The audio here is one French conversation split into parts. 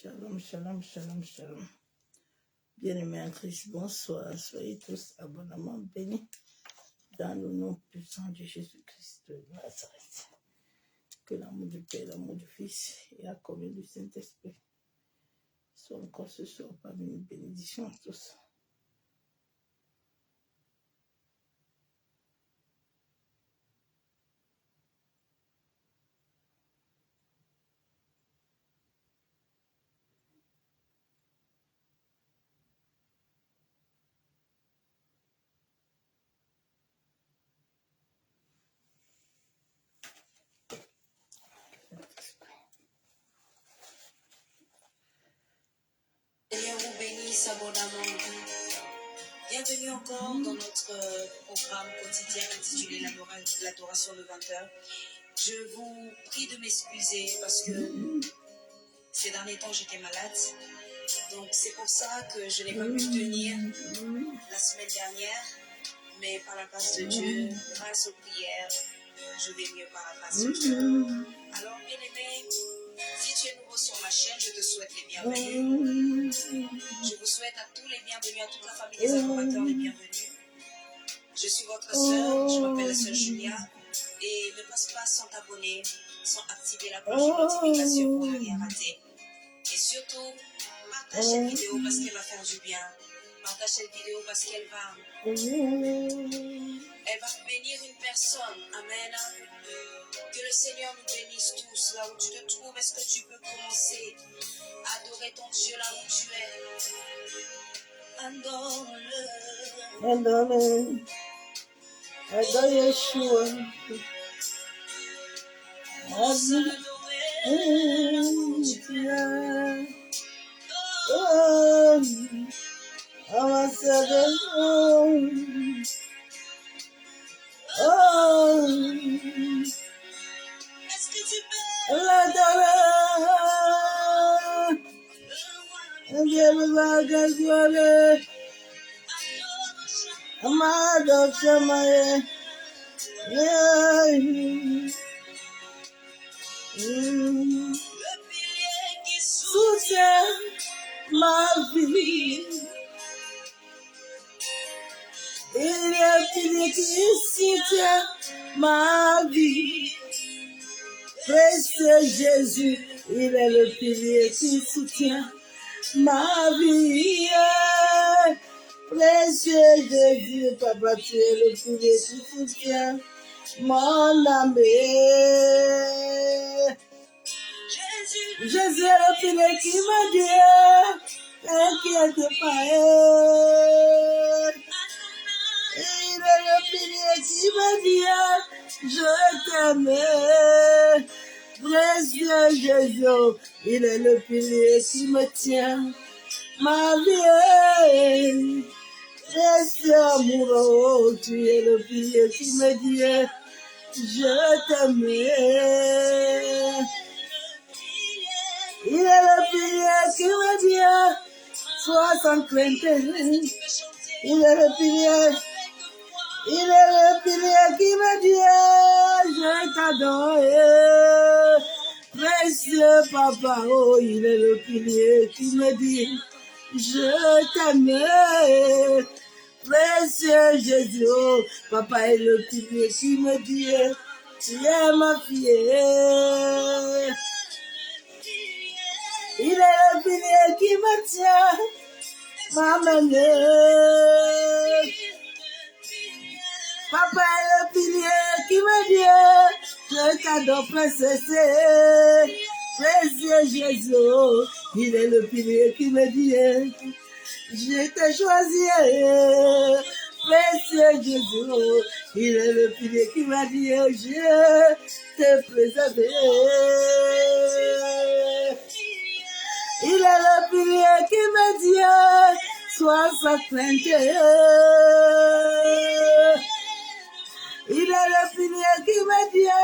Shalom, shalom, shalom, shalom. Bien-aimés en Christ, bonsoir. Soyez tous abondamment bénis dans le nom puissant de Jésus-Christ de Nazareth. Que l'amour du Père, l'amour du Fils et la communion du Saint-Esprit soient encore ce soir parmi nous. Bénédictions à tous. Seigneur vous bénisse abondamment. Bienvenue encore dans notre programme quotidien intitulé l'adoration de 20h. Je vous prie de m'excuser parce que ces derniers temps j'étais malade. Donc c'est pour ça que je n'ai pas pu tenir la semaine dernière. Mais par la grâce de Dieu, grâce aux prières, je vais mieux par la grâce de Dieu. Alors bien aimé, si tu es nouveau sur ma chaîne, je te souhaite les bienvenus. Je vous souhaite à tous les bienvenus, à toute la famille des adorateurs les bienvenus. Je suis votre sœur, je m'appelle la sœur Julia. Et ne passe pas sans t'abonner, sans activer la cloche de notification pour ne rien rater. Et surtout, partage cette vidéo parce qu'elle va faire du bien. Partage cette vidéo parce qu'elle va bénir une personne. Amen. Que le Seigneur nous bénisse tous. Là où tu te trouves, est-ce que tu peux commencer à adorer ton Dieu là où tu es? Adore-le. Adore-le. Adore Yeshua. Est-ce que tu peux le pilier qui soutient ma vie? Il y a un pilier qui soutient ma vie. Précieux Jésus, il est le pilier qui soutient ma vie. Précieux Jésus, papa, tu es le pilier qui soutient mon âme. Jésus est le pilier qui me dit, t'inquiète pas. Il est le pilier qui me dit, je t'aime. Précieux Jésus, il est le pilier qui me tient ma vie. Précieux amoureux, tu es le pilier qui me dit, je t'aime. Il est le pilier qui me dit, sois sans crainte. Il est le pilier. Il est le pilier qui me dit, je t'adore. Précieux papa, oh, il est le pilier qui me dit, je t'aime. Précieux Jésus, oh, papa est le pilier qui me dit, tu es ma fille. Il est le pilier qui me tient, m'amène. Papa est le pilier qui me dit, je t'adore princesse. Précieux Jésus, il est le pilier qui me dit, je t'ai choisi. Précieux Jésus, il est le pilier qui m'a dit, je t'ai préservé. Il est le pilier qui me dit, sois sans crainte. Il est le pilier qui me dit,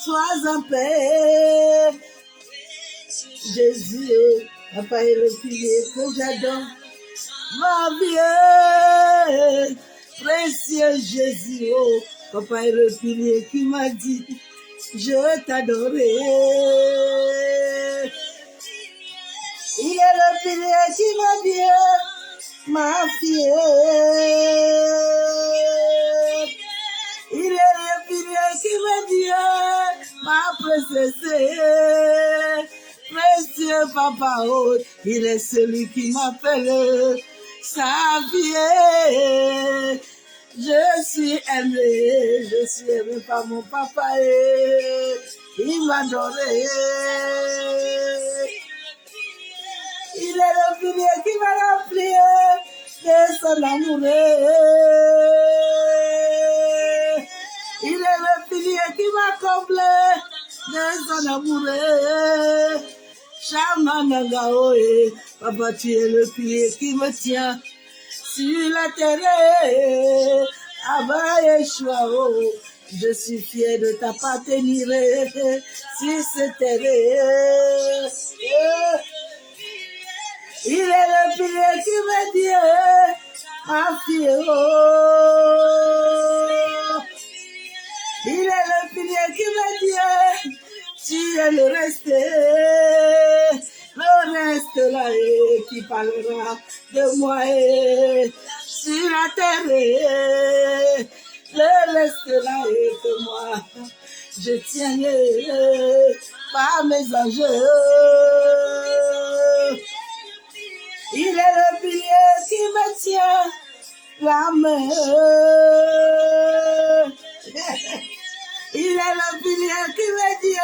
sois en paix. Jésus, papa est le pilier que j'adore. Ma vie, précieux Jésus, oh, papa est le pilier qui m'a dit, je t'adorerai. pilier qui me dit, ma fille. Il est le pilier qui me dit, ma princesse. Monsieur Papa Haute, il est celui qui m'appelle sa fille. Je suis aimé par mon papa et il m'a donné. Il est le pilier qui m'a rempli de son amour. Il est le pilier qui m'a comblé de son amour. Chamanagaoe, papa, tu es le pilier qui me tient sur la terre. Abba Yeshua, oh, je suis fier de t'appartenir sur cette terre. Il est le pilier qui me dit, ma fille, oh. Il est le pilier qui me dit, tu es le reste là qui parlera de moi sur la terre. Le reste là que moi, je tiens par mes anges. Il est le pilier qui me tient la main. Il est le pilier qui me dit,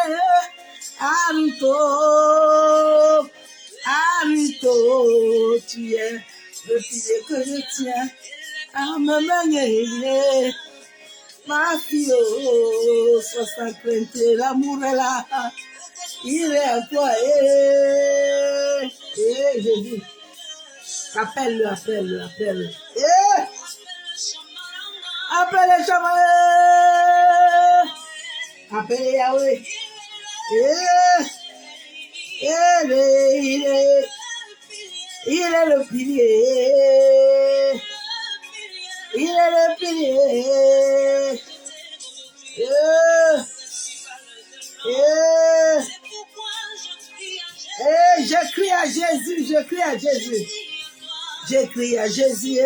Arito, tu es le pilier que je tiens à me manier. Ma fille, sois sans crainte, l'amour est là, il est à toi. Jésus, appelle-le. Appelle le chaman, appelle Yahweh. Il est le pilier. Il est le pilier. Je crie à Jésus. Je crie à Jésus.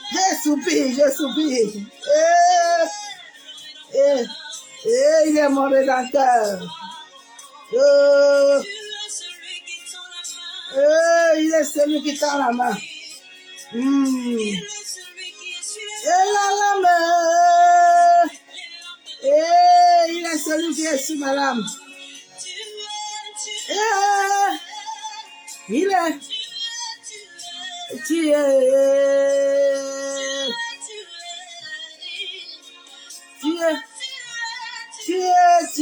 Je soupire. Il est mon rédempteur. Il est celui qui tend la main. Il est celui qui est sur ma lame. Il est. Tu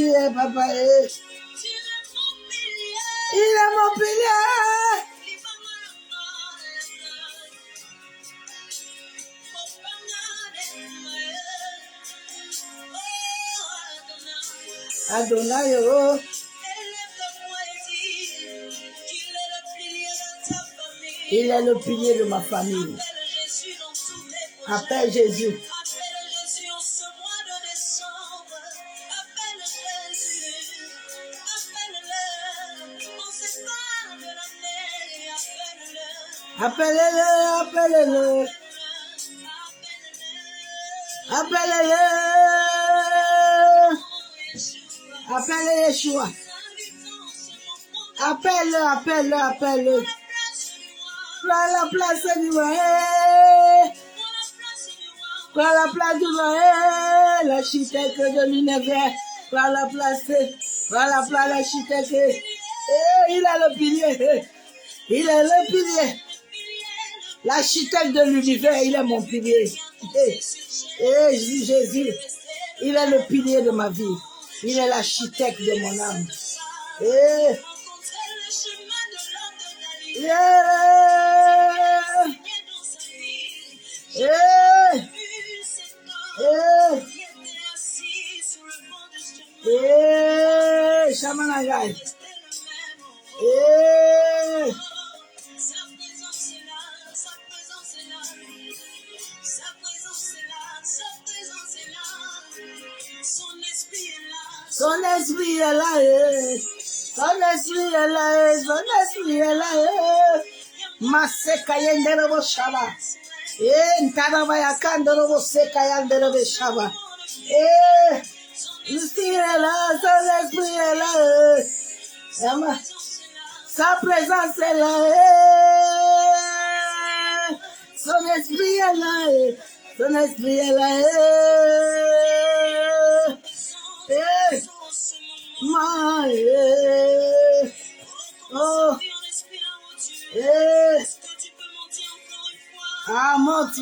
es, papa. Il est mon pilier. Adonai, oh. Il est le pilier de ma famille. Appelle Jésus. Appelle-le. Appelle Yeshua. Appelle-le. Prends la place du royaume. Prends la place du royaume. L'architecte de l'univers. Prends la place, l'architecte. Il a le pilier. Il est le pilier. L'architecte de l'univers, il est mon pilier. Jésus, il est le pilier de ma vie. Il est l'architecte de mon âme. Shamanagai. Son esprit est là, son esprit est là, son esprit est là. Maseka yenderebo shaba. Ntarabaya kandorobo seka yanderebe shaba. L'esprit est là, son esprit est là. Sa présence est là. Son esprit est là. Son esprit est là. Oh. Ah, monte.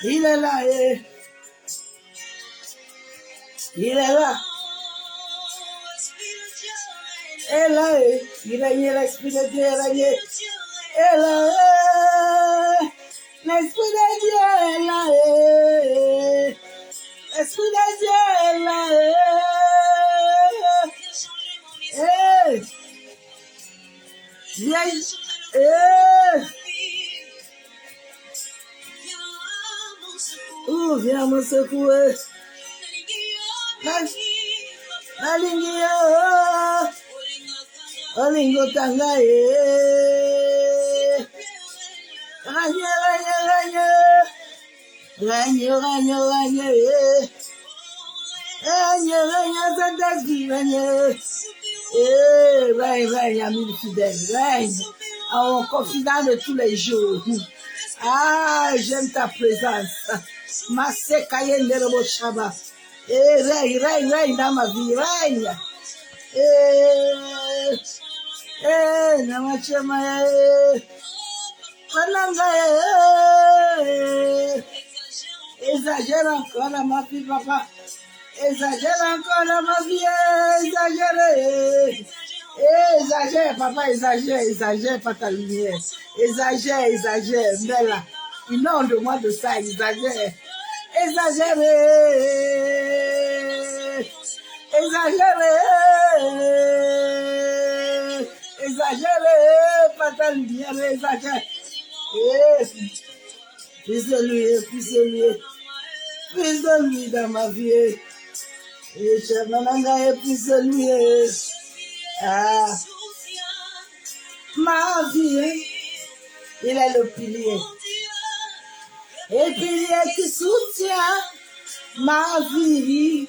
Il est là. Il est là. Et là, il règne, l'esprit de Dieu règne. Et là, l'esprit de Dieu est là. L'esprit de Dieu est là. Viens. Viens me secouer. La ligne, Olingo Tangaye. Règne, Saint-Esprit, règne, amis fidèles, règne, en confident de tous les jours. Ah, j'aime ta présence. Masekaye Nderebo Shaba. Règne dans ma vie, règne. Namachema. Exagère encore dans ma vie, papa. Exagère encore dans ma vie, exagère, papa, exagère, pas ta lumière. Exagère, mais là, inonde-moi de ça, exagère, pas ta lumière, exagère. Plus de lui dans ma vie. Et Chamananga est plus de lui. Ah, ma vie, il est le pilier. Et pilier qui soutient ma vie.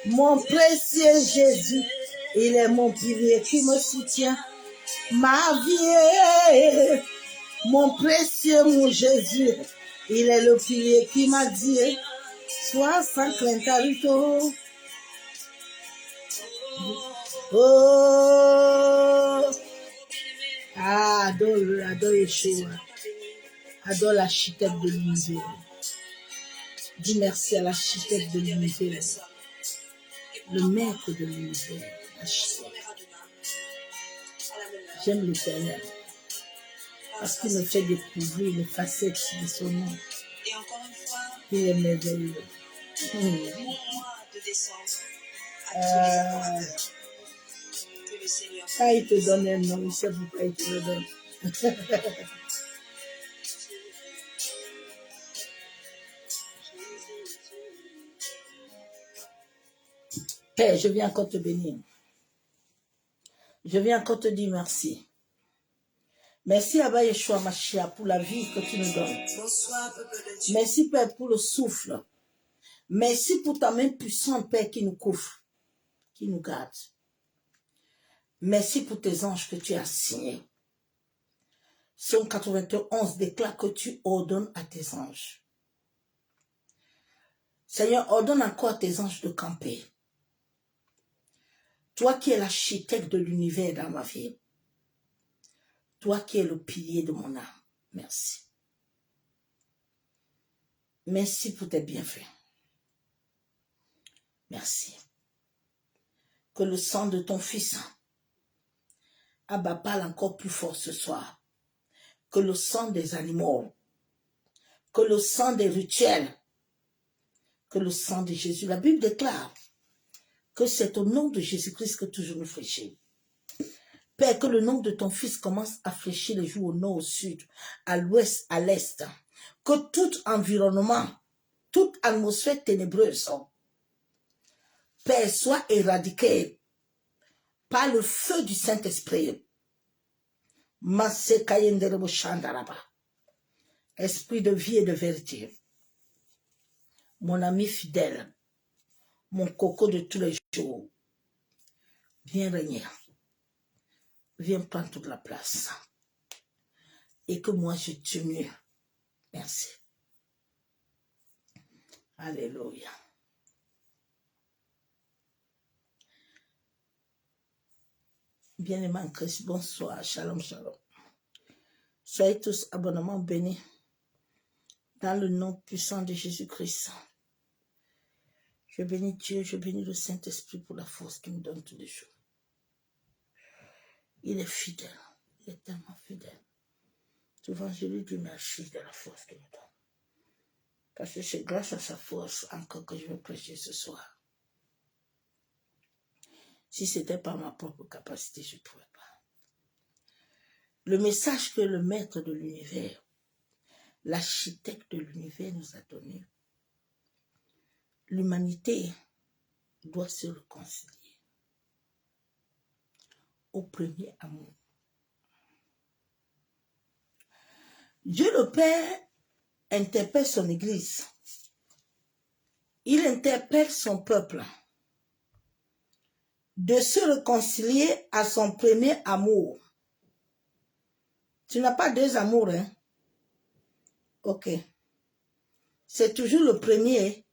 Mon précieux Jésus, il est mon pilier qui me soutient. Ma vie, mon précieux mon Jésus, il est le pilier qui m'a dit, sois sans crainte à l'auto. Oh, adore Yeshua, adore l'architecte de l'univers. Dis merci à l'architecte de l'univers, le maître de l'univers, l'architecte. J'aime l'Éternel parce qu'il me fait découvrir les facettes de son nom. Et encore une fois, il est merveilleux. Pour moi de descendre à que le Seigneur. Quand il te donne un nom, il sait pourquoi il te le donne. Père, je viens encore te bénir. Je viens encore te dire merci. Merci Abba Yeshua Mashiach pour la vie que tu nous donnes. Bonsoir, peuple de Dieu. Merci Père pour le souffle. Merci pour ta main puissante, Père, qui nous couvre, qui nous garde. Merci pour tes anges que tu as signés. Psaume 91 déclare que tu ordonnes à tes anges. Seigneur, ordonne encore à tes anges de camper. Toi qui es l'architecte de l'univers dans ma vie. Toi qui es le pilier de mon âme. Merci. Merci pour tes bienfaits. Merci. Que le sang de ton Fils, Abba, parle encore plus fort ce soir. Que le sang des animaux, que le sang des rituels, que le sang de Jésus. La Bible déclare que c'est au nom de Jésus-Christ que toujours nous fléchit. Père, que le nom de ton Fils commence à fléchir les jours au nord, au sud, à l'ouest, à l'est. Que tout environnement, toute atmosphère ténébreuse Père, sois éradiqué par le feu du Saint-Esprit. Esprit de vie et de vérité. Mon ami fidèle, mon coco de tous les jours, viens régner. Viens prendre toute la place. Et que moi je diminue. Merci. Alléluia. Bien-aimés en Christ, bonsoir. Shalom, shalom. Soyez tous abondamment bénis dans le nom puissant de Jésus-Christ. Je bénis Dieu, je bénis le Saint-Esprit pour la force qu'il me donne tous les jours. Il est fidèle, il est tellement fidèle. Souvent, je lui dis merci de la force qu'il me donne. Parce que c'est grâce à sa force encore que je vais prêcher ce soir. Si ce n'était pas ma propre capacité, je ne pouvais pas. Le message que le maître de l'univers, l'architecte de l'univers nous a donné, l'humanité doit se réconcilier au premier amour. Dieu le Père interpelle son Église. Il interpelle son peuple de se réconcilier à son premier amour. Tu n'as pas deux amours, hein? Ok. C'est toujours le premier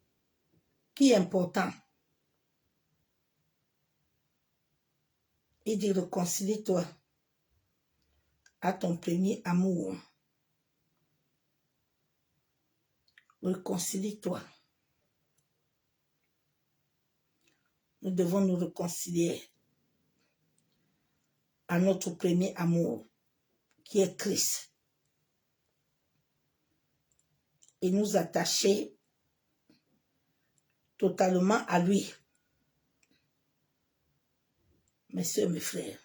qui est important. Il dit réconcilie-toi à ton premier amour. Réconcilie-toi. Nous devons nous réconcilier à notre premier amour, qui est Christ. Et nous attacher totalement à lui. Mes soeurs, mes frères,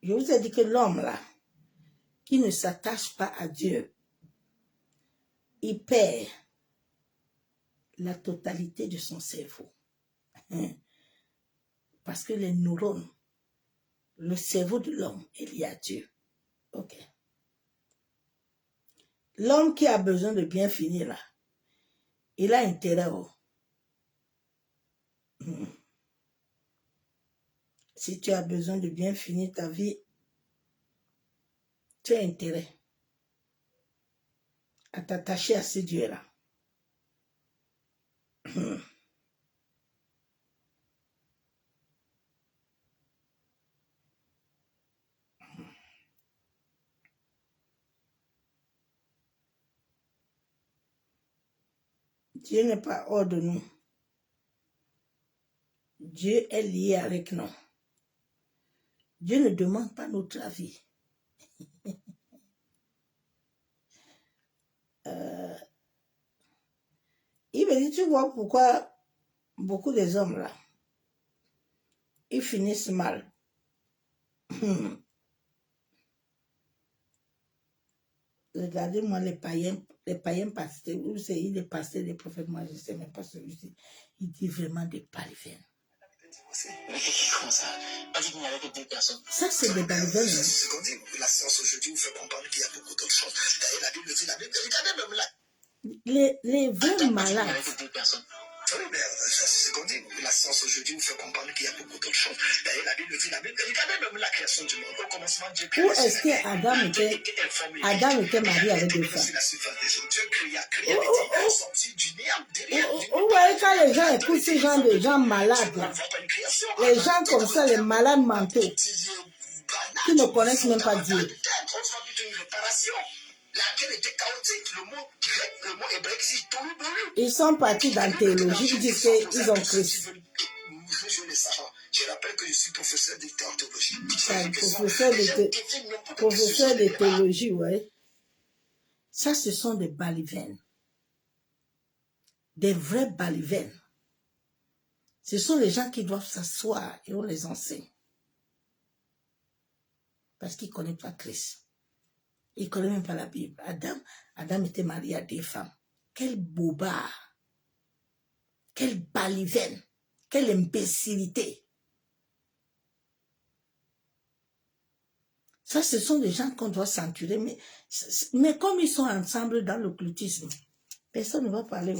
je vous ai dit que l'homme là, qui ne s'attache pas à Dieu, il perd la totalité de son cerveau. Parce que les neurones, le cerveau de l'homme est lié à Dieu. Ok. L'homme qui a besoin de bien finir là, il a intérêt au. Si tu as besoin de bien finir ta vie, tu as intérêt à t'attacher à ce Dieu-là. Dieu n'est pas hors de nous. Dieu est lié avec nous. Dieu ne demande pas notre avis. Il me dit, tu vois pourquoi beaucoup des hommes là, ils finissent mal. Regardez-moi les païens pasteurs, où c'est les pasteurs, les prophètes, moi je ne sais même pas celui-ci. Il dit vraiment des balivernes. Ça, c'est des balivernes. Ce qu'on dit, la science aujourd'hui vous fait comprendre qu'il y a beaucoup d'autres choses. D'ailleurs, la Bible dit, regardez même là. Les vrais malades. Oui, mais ça, c'est ce qu'on dit. La science aujourd'hui vous fait comprendre qu'il y a beaucoup d'autres choses. D'ailleurs, la Bible dit, regardez même la création du monde. Au commencement, Dieu créa. Où est-ce que Adam était marié avec deux femmes? Dieu créa, sorti du néant, derrière. Vous voyez, quand les gens écoutent ce genre de gens malades, là, les gens comme ça, les malades mentaux, qui ne connaissent même pas Dieu. Laquelle était chaotique, le mot grec, le mot hébraïque, c'est Tohu. Ils sont partis dans la théologie, ils disent qu'ils ont Christ. Je rappelle que je suis professeur de théologie. Professeur de théologie, ouais. Ça, ce sont des balivernes. Des vrais balivernes. Ce sont les gens qui doivent s'asseoir et on les enseigne. Parce qu'ils ne connaissent pas Christ. Il ne connaît même pas la Bible. Adam était marié à deux femmes. Quel bobard. Quelle baliverne, quelle imbécilité. Ça, ce sont des gens qu'on doit censurer, mais comme ils sont ensemble dans l'occultisme, personne ne va parler.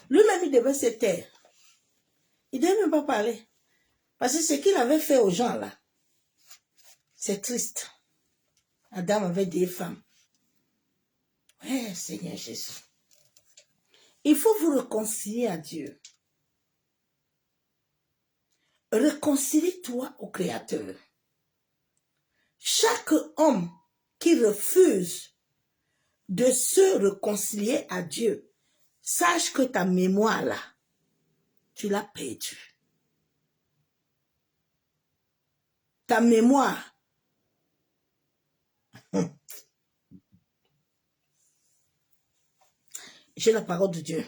Lui-même, il devait se taire. Il ne devait même pas parler. Parce que ce qu'il avait fait aux gens là, c'est triste. Adam avait des femmes. Ouais, Seigneur Jésus. Il faut vous réconcilier à Dieu. Réconcilie-toi au Créateur. Chaque homme qui refuse de se réconcilier à Dieu, sache que ta mémoire là, tu l'as perdue. Ta mémoire. J'ai la parole de Dieu.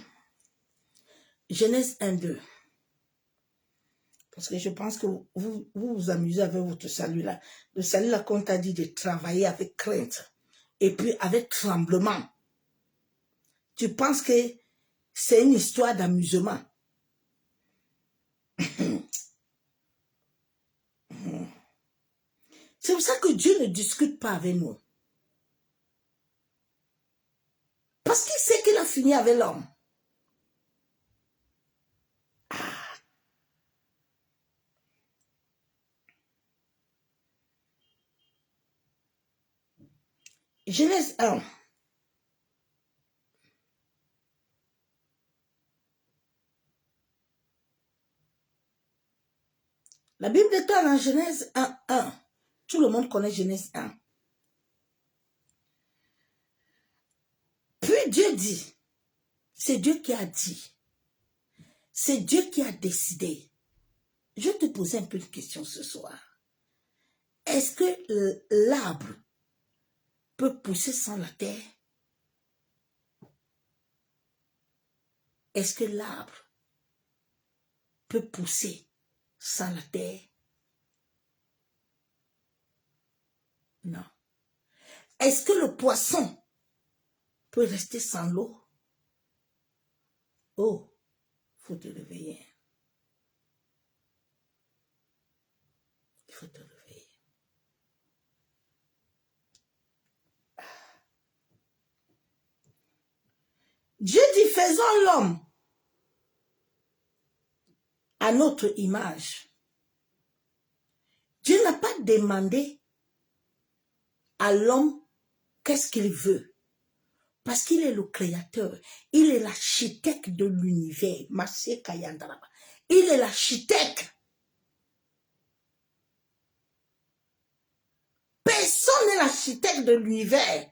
Genèse 1-2. Parce que je pense que vous amusez avec votre salut là. Le salut là qu'on t'a dit de travailler avec crainte. Et puis avec tremblement. Tu penses que c'est une histoire d'amusement. C'est pour ça que Dieu ne discute pas avec nous. Parce qu'il sait qu'il a fini avec l'homme. Genèse 1. La Bible déclare en Genèse 1:1. Tout le monde connaît Genèse 1. Puis Dieu dit, c'est Dieu qui a dit, c'est Dieu qui a décidé. Je vais te poser un peu de question ce soir. Est-ce que l'arbre peut pousser sans la terre? Est-ce que l'arbre peut pousser sans la terre? Non. Est-ce que le poisson peut rester sans l'eau? Oh, il faut te réveiller. Il faut te réveiller. Dieu dit, faisons l'homme à notre image. Dieu n'a pas demandé à l'homme qu'est-ce qu'il veut. Parce qu'il est le créateur. Il est l'architecte de l'univers. Il est l'architecte. Personne n'est l'architecte de l'univers.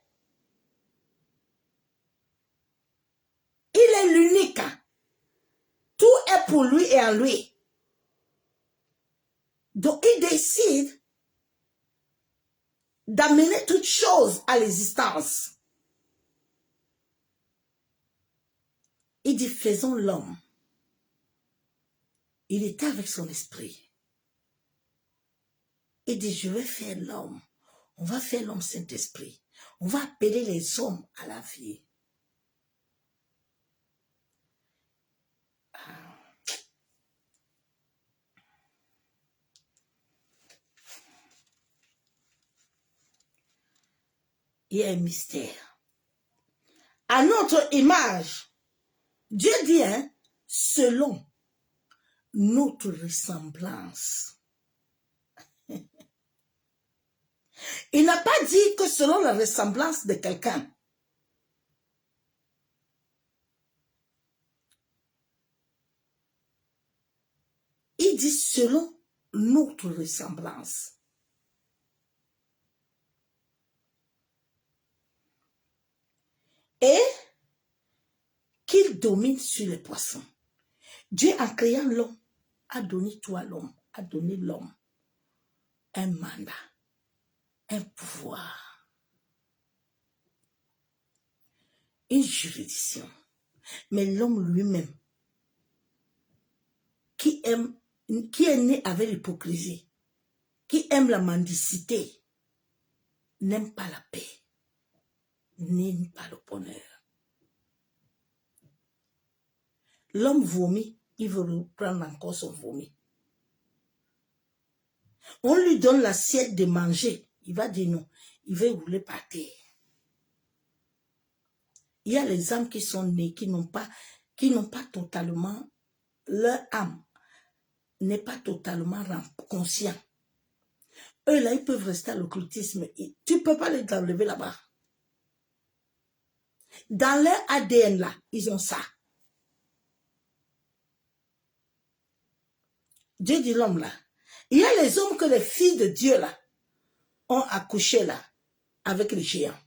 Il est l'unique. Tout est pour lui et en lui. Donc il décide d'amener toute chose à l'existence. Il dit, faisons l'homme. Il était avec son esprit. Il dit, je vais faire l'homme. On va faire l'homme Saint-Esprit. On va appeler les hommes à la vie. Il y a un mystère. À notre image, Dieu dit, hein, selon notre ressemblance. Il n'a pas dit que selon la ressemblance de quelqu'un. Il dit selon notre ressemblance. Et qu'il domine sur les poissons. Dieu, en créant l'homme, a donné toi à l'homme, a donné l'homme un mandat, un pouvoir, une juridiction. Mais l'homme lui-même, qui est né avec l'hypocrisie, qui aime la mendicité, n'aime pas la paix, n'aime pas le bonheur. L'homme vomit, il veut reprendre encore son vomi. On lui donne l'assiette de manger, il va dire non, il va rouler par terre. Il y a les âmes qui sont nées, qui n'ont pas totalement, leur âme n'est pas totalement conscient. Eux là, ils peuvent rester à l'occultisme. Tu ne peux pas les enlever là-bas. Dans leur ADN là, ils ont ça. Dieu dit l'homme là. Il y a les hommes que les filles de Dieu là ont accouché là avec les géants.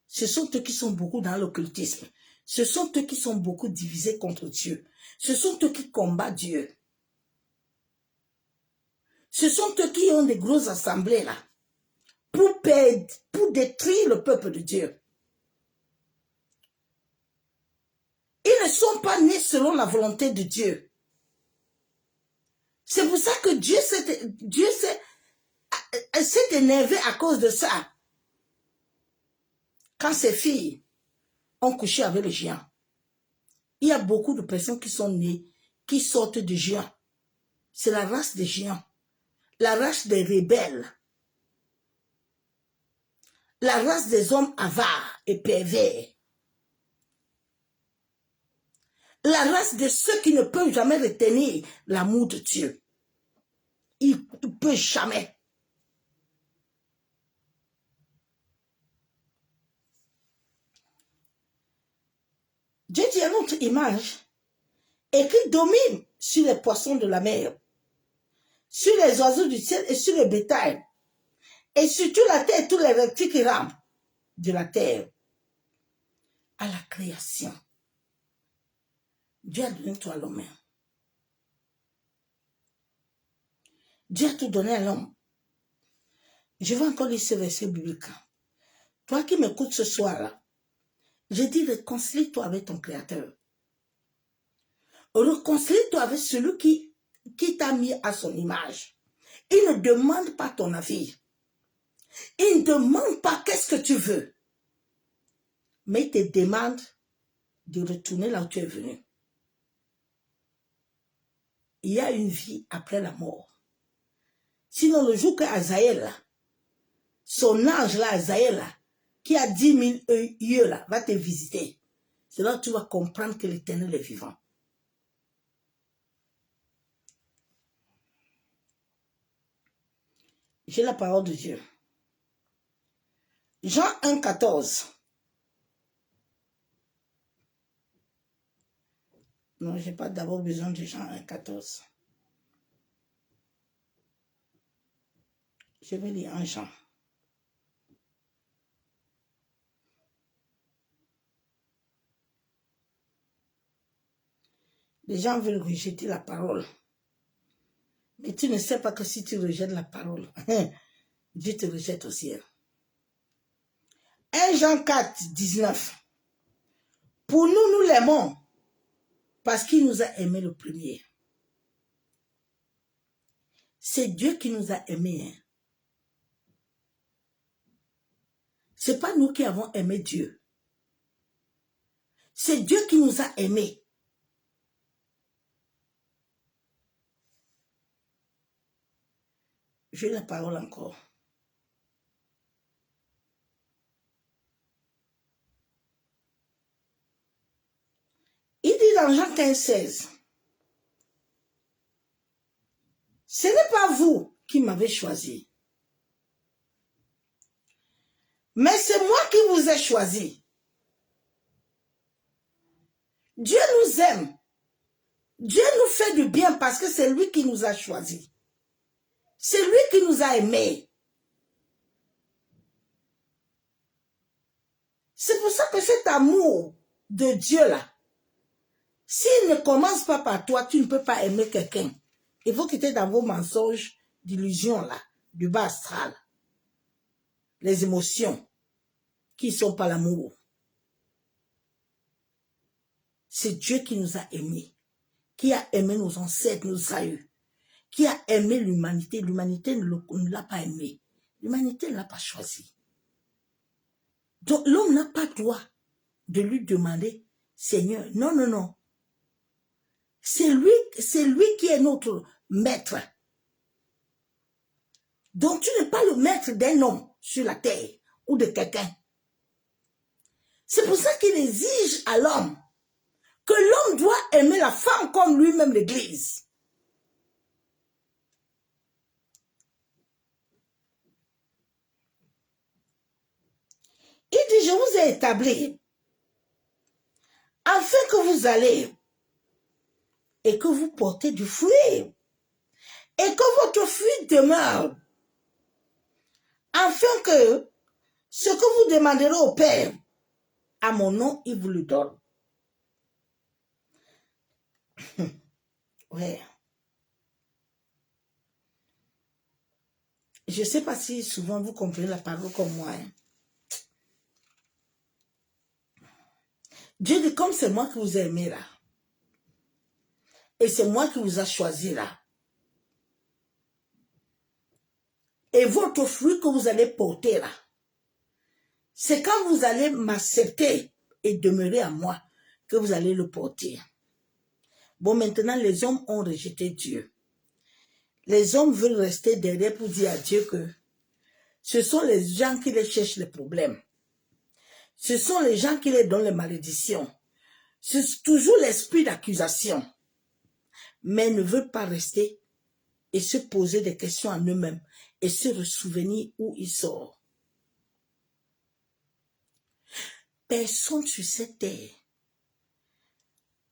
Ce sont eux qui sont beaucoup dans l'occultisme. Ce sont eux qui sont beaucoup divisés contre Dieu. Ce sont eux qui combattent Dieu. Ce sont eux qui ont des grosses assemblées là pour détruire le peuple de Dieu. Ils ne sont pas nés selon la volonté de Dieu. C'est pour ça que Dieu s'est énervé à cause de ça. Quand ces filles ont couché avec les géants, il y a beaucoup de personnes qui sont nées, qui sortent de géants. C'est la race des géants, la race des rebelles, la race des hommes avares et pervers, la race de ceux qui ne peuvent jamais retenir l'amour de Dieu. Il ne peut jamais. Dieu dit à notre image et qui domine sur les poissons de la mer, sur les oiseaux du ciel et sur le bétail, et sur toute la terre, tous les reptiles qui rampent de la terre. À la création, Dieu a donné toi à l'homme. Dieu a tout donné à l'homme. Je vais encore lire ce verset biblique. Toi qui m'écoutes ce soir-là, je dis réconcilie-toi avec ton Créateur. Réconcilie-toi avec celui qui t'a mis à son image. Il ne demande pas ton avis. Il ne demande pas qu'est-ce que tu veux. Mais il te demande de retourner là où tu es venu. Il y a une vie après la mort. Sinon, le jour que Azaël, son ange là, Azaël, qui a 10 000 yeux là, va te visiter, c'est là que tu vas comprendre que l'Éternel est vivant. J'ai la parole de Dieu. Jean 1, 14. Non, je n'ai pas d'abord besoin de Jean 1, 14. Je vais lire en Jean. Les gens veulent rejeter la parole. Mais tu ne sais pas que si tu rejettes la parole, Dieu te rejette au ciel. 1 Jean 4, 19. Pour nous, nous l'aimons parce qu'il nous a aimés le premier. C'est Dieu qui nous a aimés. Hein. Ce n'est pas nous qui avons aimé Dieu. C'est Dieu qui nous a aimés. J'ai la parole encore. Il dit dans Jean 15, 16, ce n'est pas vous qui m'avez choisi, mais c'est moi qui vous ai choisi. Dieu nous aime. Dieu nous fait du bien parce que c'est lui qui nous a choisis. C'est lui qui nous a aimés. C'est pour ça que cet amour de Dieu là, s'il ne commence pas par toi, tu ne peux pas aimer quelqu'un. Il faut quitter dans vos mensonges d'illusions là, du bas astral. Les émotions qui ne sont pas l'amour. C'est Dieu qui nous a aimés, qui a aimé nos ancêtres, nos aïeux, qui a aimé l'humanité. L'humanité ne l'a pas aimé. L'humanité ne l'a pas choisi. Donc l'homme n'a pas droit de lui demander, Seigneur, non, non, non, C'est lui qui est notre maître. Donc tu n'es pas le maître d'un homme sur la terre ou de quelqu'un. C'est pour ça qu'il exige à l'homme que l'homme doit aimer la femme comme lui-même l'Église. Il dit, je vous ai établi afin que vous allez et que vous portez du fruit et que votre fruit demeure, afin que ce que vous demanderez au Père, à mon nom, il vous le donne. Ouais. Je ne sais pas si souvent vous comprenez la parole comme moi. Hein. Dieu dit, comme c'est moi qui vous ai aimé là, et c'est moi qui vous a choisi là, et votre fruit que vous allez porter là, c'est quand vous allez m'accepter et demeurer à moi que vous allez le porter. Bon, maintenant, les hommes ont rejeté Dieu. Les hommes veulent rester derrière pour dire à Dieu que ce sont les gens qui les cherchent les problèmes. Ce sont les gens qui les donnent les malédictions. C'est toujours l'esprit d'accusation. Mais ne veulent pas rester et se poser des questions à eux-mêmes et se ressouvenir où ils sortent. Personne sur cette terre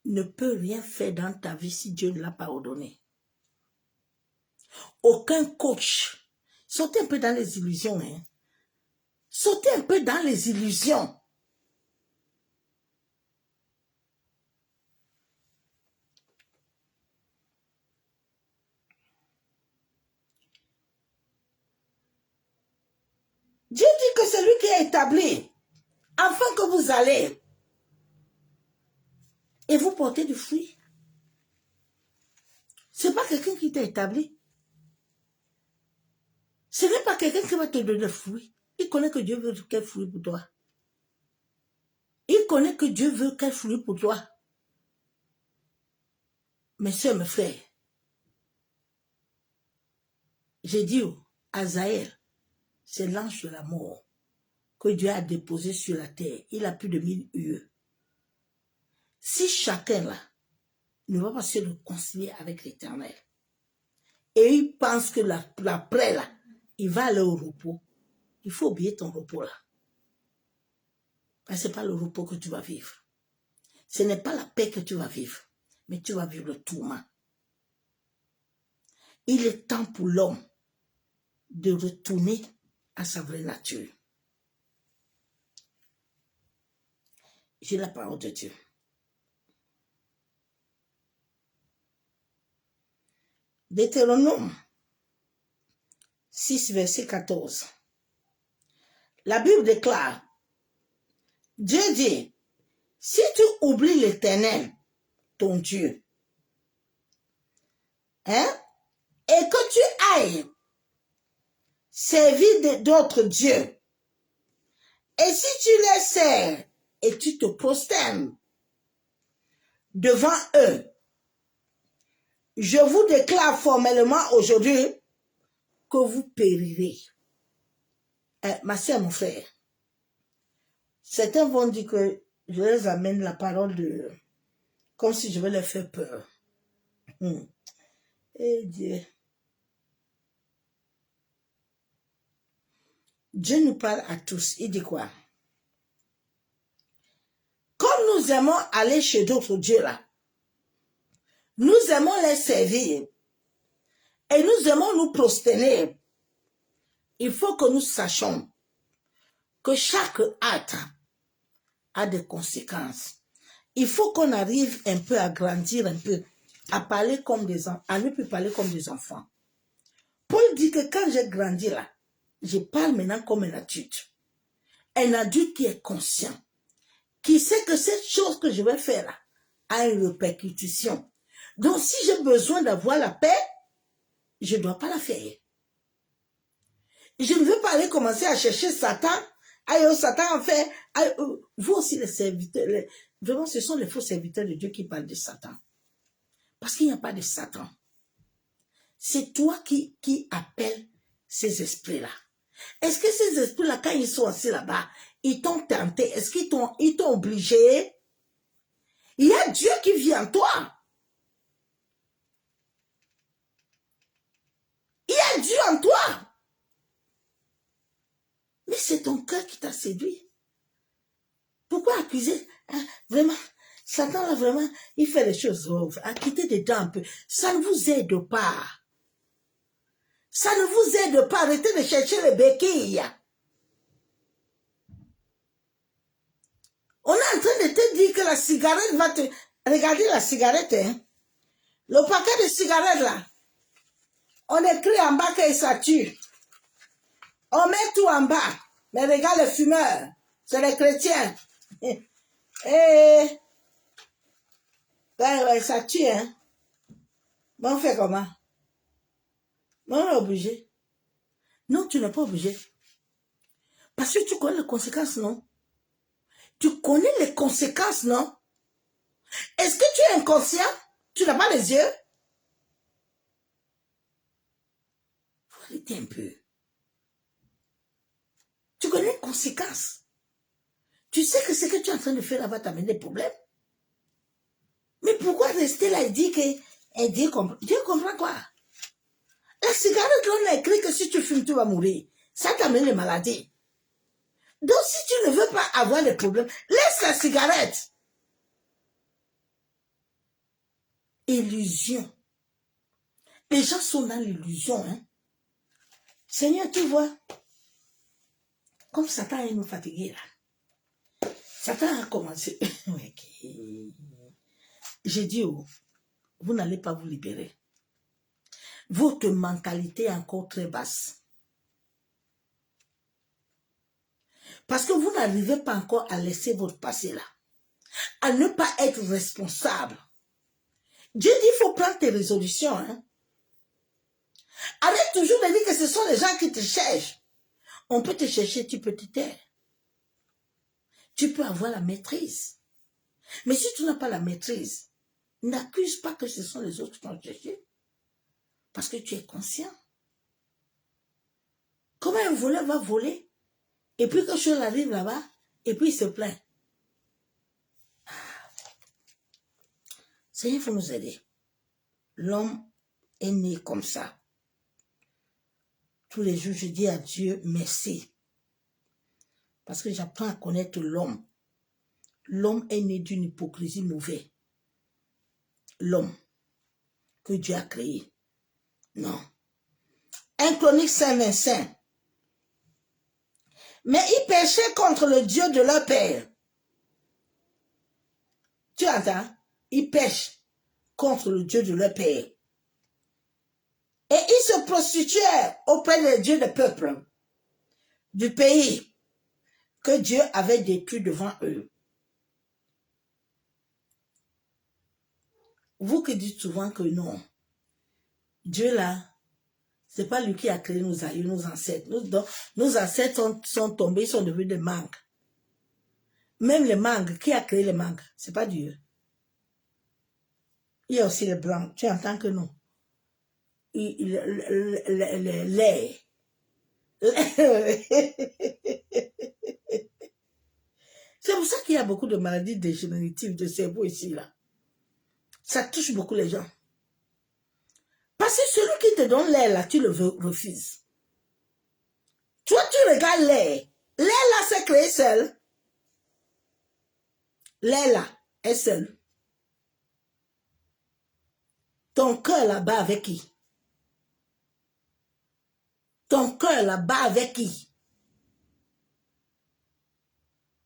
ne peut rien faire dans ta vie si Dieu ne l'a pas ordonné. Aucun coach. Sautez un peu dans les illusions. Hein. Sautez un peu dans les illusions. Dieu dit que c'est lui qui a établi, afin que vous allez et vous portez du fruit. Ce n'est pas quelqu'un qui t'a établi. Ce n'est pas quelqu'un qui va te donner le fruit. Il connaît que Dieu veut quel fruit pour toi. Il connaît que Dieu veut quel fruit pour toi. Mes soeurs, mes frères, j'ai dit, Azaël, c'est l'ange de la mort que Dieu a déposé sur la terre. Il a plus de 1000 yeux. Si chacun là ne va pas se réconcilier avec l'Éternel et il pense que l'après là, il va aller au repos, il faut oublier ton repos là. Parce que ce n'est pas le repos que tu vas vivre. Ce n'est pas la paix que tu vas vivre, mais tu vas vivre le tourment. Il est temps pour l'homme de retourner à sa vraie nature. J'ai la parole de Dieu. Deutéronome 6, verset 14. La Bible déclare, Dieu dit, si tu oublies l'Éternel, ton Dieu, hein, et que tu ailles servir d'autres dieux, et si tu les sers et tu te prosternes devant eux, je vous déclare formellement aujourd'hui que vous périrez. Ma soeur, mon frère, certains vont dire que je les amène la parole de... comme si je vais leur faire peur. Eh Dieu. Dieu nous parle à tous. Il dit quoi? Comme nous aimons aller chez d'autres dieux là, nous aimons les servir et nous aimons nous prosterner. Il faut que nous sachions que chaque acte a des conséquences. Il faut qu'on arrive un peu à grandir un peu, à parler comme des enfants, à ne plus parler comme des enfants. Paul dit que quand j'ai grandi là, je parle maintenant comme un adulte. Un adulte qui est conscient, qui sait que cette chose que je vais faire là a une répercussion. Donc si j'ai besoin d'avoir la paix, je ne dois pas la faire. Je ne veux pas aller commencer à chercher Satan. Aïe, Satan en fait. Vous aussi les serviteurs, vraiment ce sont les faux serviteurs de Dieu qui parlent de Satan. Parce qu'il n'y a pas de Satan. C'est toi qui appelles ces esprits-là. Est-ce que ces esprits-là, quand ils sont assis là-bas, ils t'ont tenté? Est-ce qu'ils t'ont obligé? Il y a Dieu qui vit en toi. Il y a Dieu en toi. Mais c'est ton cœur qui t'a séduit. Pourquoi accuser? Hein, vraiment, Satan là vraiment, il fait les choses. Quittez dedans un peu. Ça ne vous aide pas. Ça ne vous aide pas. Arrêtez de chercher les béquilles. On est en train de te dire que la cigarette va te... Regardez la cigarette, hein. Le paquet de cigarettes là. On écrit en bas que ça tue. On met tout en bas. Mais regarde les fumeurs. C'est les chrétiens. Et... Ben ouais, ça tue, hein. Mais on fait comment? Mais on est obligé. Non, tu n'es pas obligé. Parce que tu connais les conséquences, non? Tu connais les conséquences, non? Est-ce que tu es inconscient? Tu n'as pas les yeux? Faut arrêter un peu. Tu connais les conséquences. Tu sais que ce que tu es en train de faire là va t'amener des problèmes. Mais pourquoi rester là et dire que Dieu comprend quoi? La cigarette, on a écrit que si tu fumes, tu vas mourir. Ça t'amène les maladies. Donc si tu ne veux pas avoir des problèmes, laisse la cigarette. Illusion. Les gens sont dans l'illusion. Hein? Seigneur, tu vois, comme Satan est nous fatigué là. Satan a commencé. J'ai dit, oh, vous n'allez pas vous libérer. Votre mentalité est encore très basse. Parce que vous n'arrivez pas encore à laisser votre passé là. À ne pas être responsable. Dieu dit, il faut prendre tes résolutions. Hein? Arrête toujours de dire que ce sont les gens qui te cherchent. On peut te chercher, tu peux te taire. Tu peux avoir la maîtrise. Mais si tu n'as pas la maîtrise, n'accuse pas que ce sont les autres qui t'ont cherché. Parce que tu es conscient. Comment un voleur va voler? Et puis quand chose arrive là-bas, et puis il se plaint. Seigneur, il faut nous aider. L'homme est né comme ça. Tous les jours, je dis à Dieu, merci. Parce que j'apprends à connaître l'homme. L'homme est né d'une hypocrisie mauvaise. L'homme que Dieu a créé. Non. 1 Chronique 5:25. Mais ils péchaient contre le Dieu de leur père. Tu entends? Ils pêchent contre le Dieu de leur père. Et ils se prostituaient auprès des dieux des peuples du pays que Dieu avait détruit devant eux. Vous qui dites souvent que non, Dieu là, c'est pas lui qui a créé nos aïeux, nos ancêtres. Nos ancêtres sont tombés, ils sont devenus des mangues. Même les mangues, qui a créé les mangues? C'est pas Dieu. Il y a aussi les blancs, tu entends que non. Les C'est pour ça qu'il y a beaucoup de maladies dégénératives de cerveau ici, là. Ça touche beaucoup les gens. Parce que celui qui te donne l'air, là, tu le refuses. Toi, tu regardes l'air. L'air, là, c'est créé seul. L'air, là, est seul. Ton cœur, là-bas, avec qui? Ton cœur, là-bas, avec qui?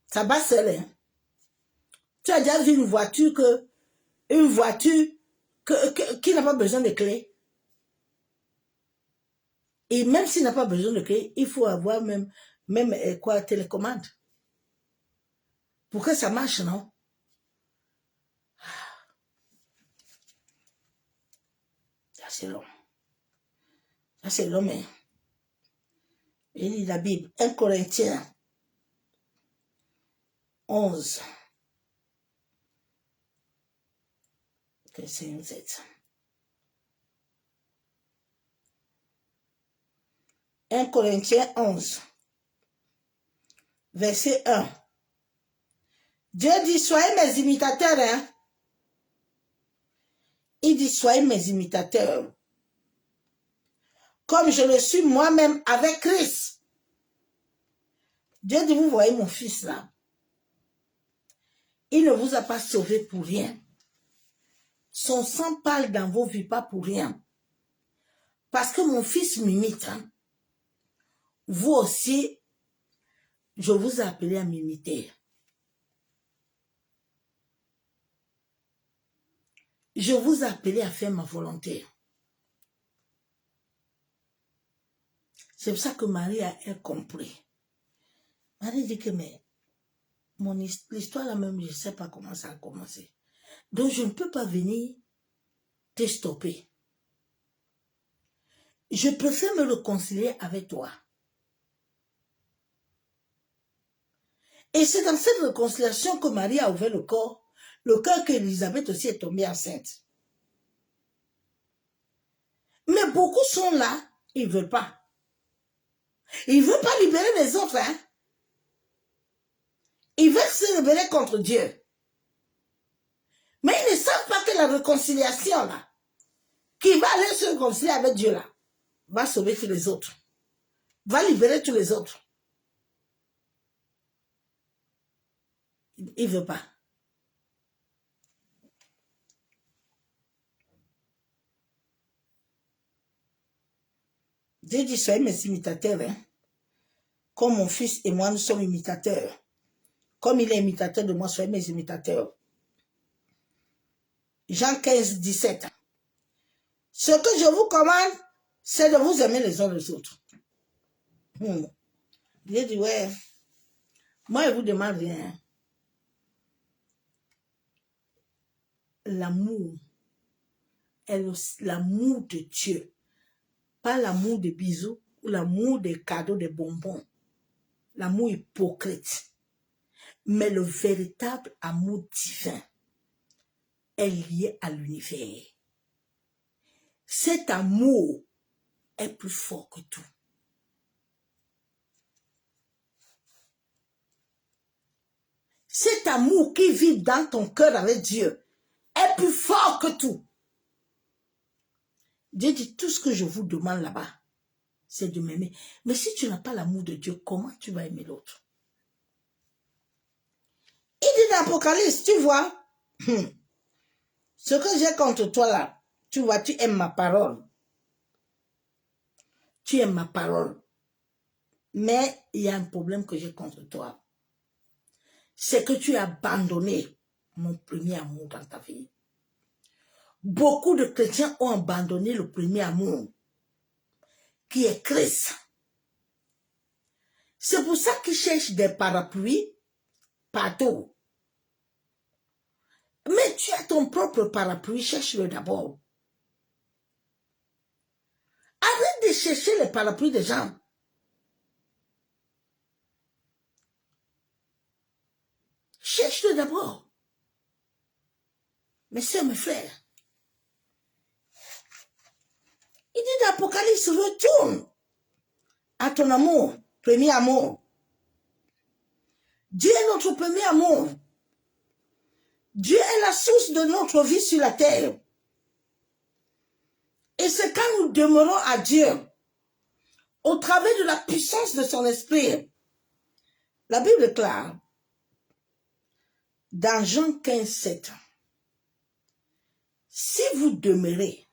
Ça bat seul, hein? Tu as déjà vu une voiture qui n'a pas besoin de clé. Et même s'il n'a pas besoin de clé, il faut avoir même quoi, télécommande. Pour que ça marche, non? Ça, c'est long. Ça, c'est long, mais... Il lit la Bible. 1 Corinthiens 11. Que c'est une tête. 1 Corinthiens 11, verset 1. Dieu dit, soyez mes imitateurs. Hein? Il dit, soyez mes imitateurs. Comme je le suis moi-même avec Christ. Dieu dit, vous voyez mon fils là. Il ne vous a pas sauvé pour rien. Son sang parle dans vos vies, pas pour rien. Parce que mon fils m'imite. Hein? Vous aussi, je vous ai appelé à m'imiter. Je vous ai appelé à faire ma volonté. C'est pour ça que Marie a compris. Marie dit que, mais, l'histoire là même, je ne sais pas comment ça a commencé. Donc, je ne peux pas venir te stopper. Je préfère me réconcilier avec toi. Et c'est dans cette réconciliation que Marie a ouvert le cœur qu'Élisabeth aussi est tombée enceinte. Mais beaucoup sont là, ils ne veulent pas. Ils ne veulent pas libérer les autres. Hein? Ils veulent se rebeller contre Dieu. Mais ils ne savent pas que la réconciliation, là, qui va aller se réconcilier avec Dieu, là, va sauver tous les autres. Va libérer tous les autres. Il ne veut pas. Dieu dit, soyez mes imitateurs. Hein? Comme mon fils et moi, nous sommes imitateurs. Comme il est imitateur de moi, soyez mes imitateurs. Jean 15, 17. Ce que je vous commande, c'est de vous aimer les uns les autres. Dieu dit, ouais, moi, je vous demande rien. L'amour est l'amour de Dieu. Pas l'amour des bisous ou l'amour des cadeaux, des bonbons. L'amour hypocrite. Mais le véritable amour divin est lié à l'univers. Cet amour est plus fort que tout. Cet amour qui vit dans ton cœur avec Dieu est plus fort que tout. Dieu dit, tout ce que je vous demande là-bas, c'est de m'aimer. Mais si tu n'as pas l'amour de Dieu, comment tu vas aimer l'autre? Il dit dans l'Apocalypse, tu vois, ce que j'ai contre toi là, tu vois, tu aimes ma parole. Tu aimes ma parole. Mais il y a un problème que j'ai contre toi. C'est que tu as abandonné mon premier amour dans ta vie. Beaucoup de chrétiens ont abandonné le premier amour, qui est Christ. C'est pour ça qu'ils cherchent des parapluies partout. Mais tu as ton propre parapluie, cherche-le d'abord. Arrête de chercher les parapluies des gens. Cherche-le d'abord. Mes soeurs, mes frères. Il dit dans l'Apocalypse, retourne à ton amour, premier amour. Dieu est notre premier amour. Dieu est la source de notre vie sur la terre. Et c'est quand nous demeurons à Dieu, au travers de la puissance de son esprit. La Bible déclare, dans Jean 15, 7, si vous demeurez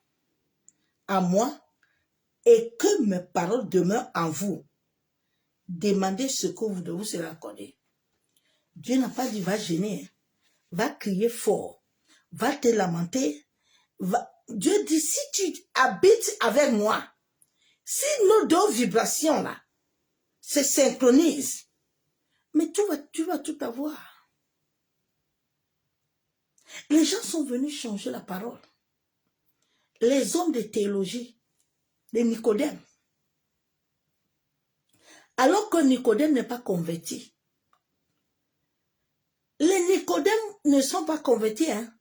à moi et que mes paroles demeurent en vous, demandez ce que vous devez vous accorder. Dieu n'a pas dit va gêner, va crier fort, va te lamenter. Dieu dit si tu habites avec moi, si nos deux vibrations là se synchronisent, mais tu vas tout avoir. Les gens sont venus changer la parole. Les hommes de théologie, les Nicodème. Alors que Nicodème n'est pas converti. Les Nicodèmes ne sont pas convertis, hein.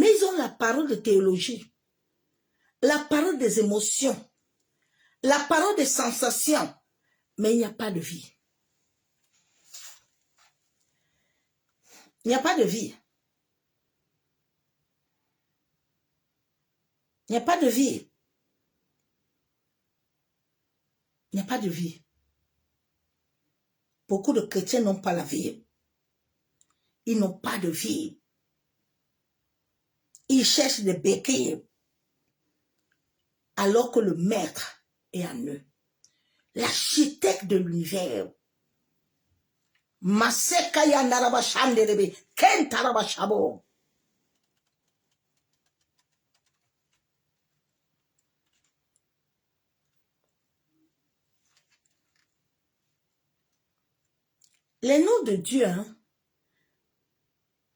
Mais ils ont la parole de théologie, la parole des émotions, la parole des sensations, mais il n'y a pas de vie. Il n'y a pas de vie. Il n'y a pas de vie. Il n'y a pas de vie. Beaucoup de chrétiens n'ont pas la vie. Ils n'ont pas de vie. Ils cherchent des béquilles alors que le maître est en eux. L'architecte de l'univers. Maseka ya naraba shanderebe, kentaraba shabo. Les noms de Dieu, hein,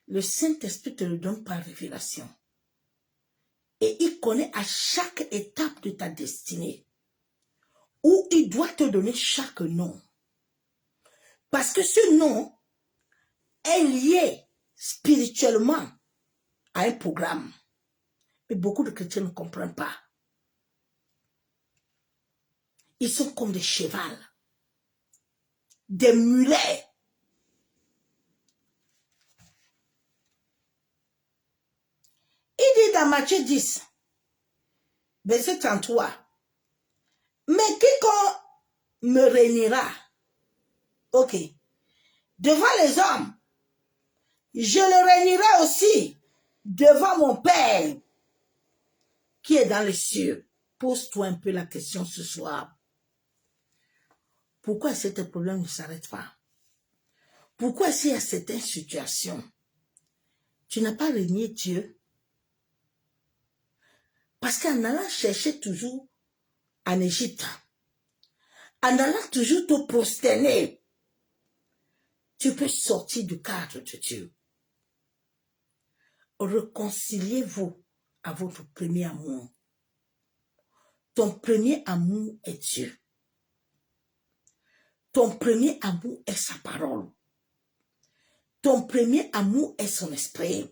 le Saint-Esprit te le donne par révélation. Et il connaît à chaque étape de ta destinée où il doit te donner chaque nom. Parce que ce nom est lié spirituellement à un programme. Mais beaucoup de chrétiens ne comprennent pas. Ils sont comme des chevals, des mulets. Il dit dans Matthieu 10, verset 33, mais quiconque me réunira, ok, devant les hommes, je le réunirai aussi devant mon Père qui est dans les cieux. Pose-toi un peu la question ce soir. Pourquoi ce problème ne s'arrête pas? Pourquoi s'il y a certaines situations, tu n'as pas régné Dieu? Parce qu'en allant chercher toujours en Égypte, en allant toujours te prosterner, tu peux sortir du cadre de Dieu. Réconciliez-vous à votre premier amour. Ton premier amour est Dieu. Ton premier amour est sa parole. Ton premier amour est son esprit.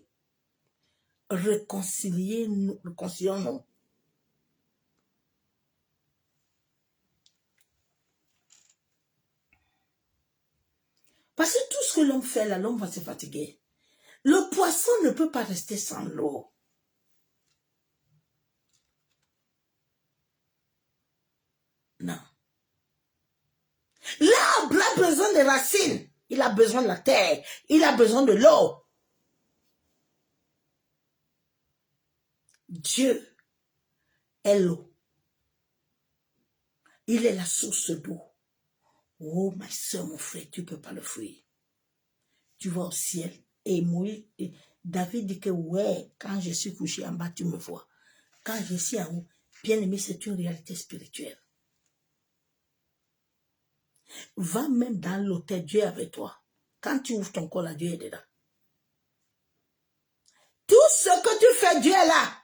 Réconcilions-nous. Parce que tout ce que l'homme fait là, l'homme va se fatiguer. Le poisson ne peut pas rester sans l'eau. Non. L'arbre a besoin des racines. Il a besoin de la terre. Il a besoin de l'eau. Dieu est l'eau. Il est la source d'eau. Oh, ma soeur, mon frère, tu ne peux pas le fuir. Tu vas au ciel. Et Moïse, David dit que ouais, quand je suis couché en bas, tu me vois. Quand je suis en haut, bien aimé, c'est une réalité spirituelle. Va même dans l'hôtel, Dieu est avec toi. Quand tu ouvres ton corps, là, Dieu est dedans. Tout ce que tu fais, Dieu est là.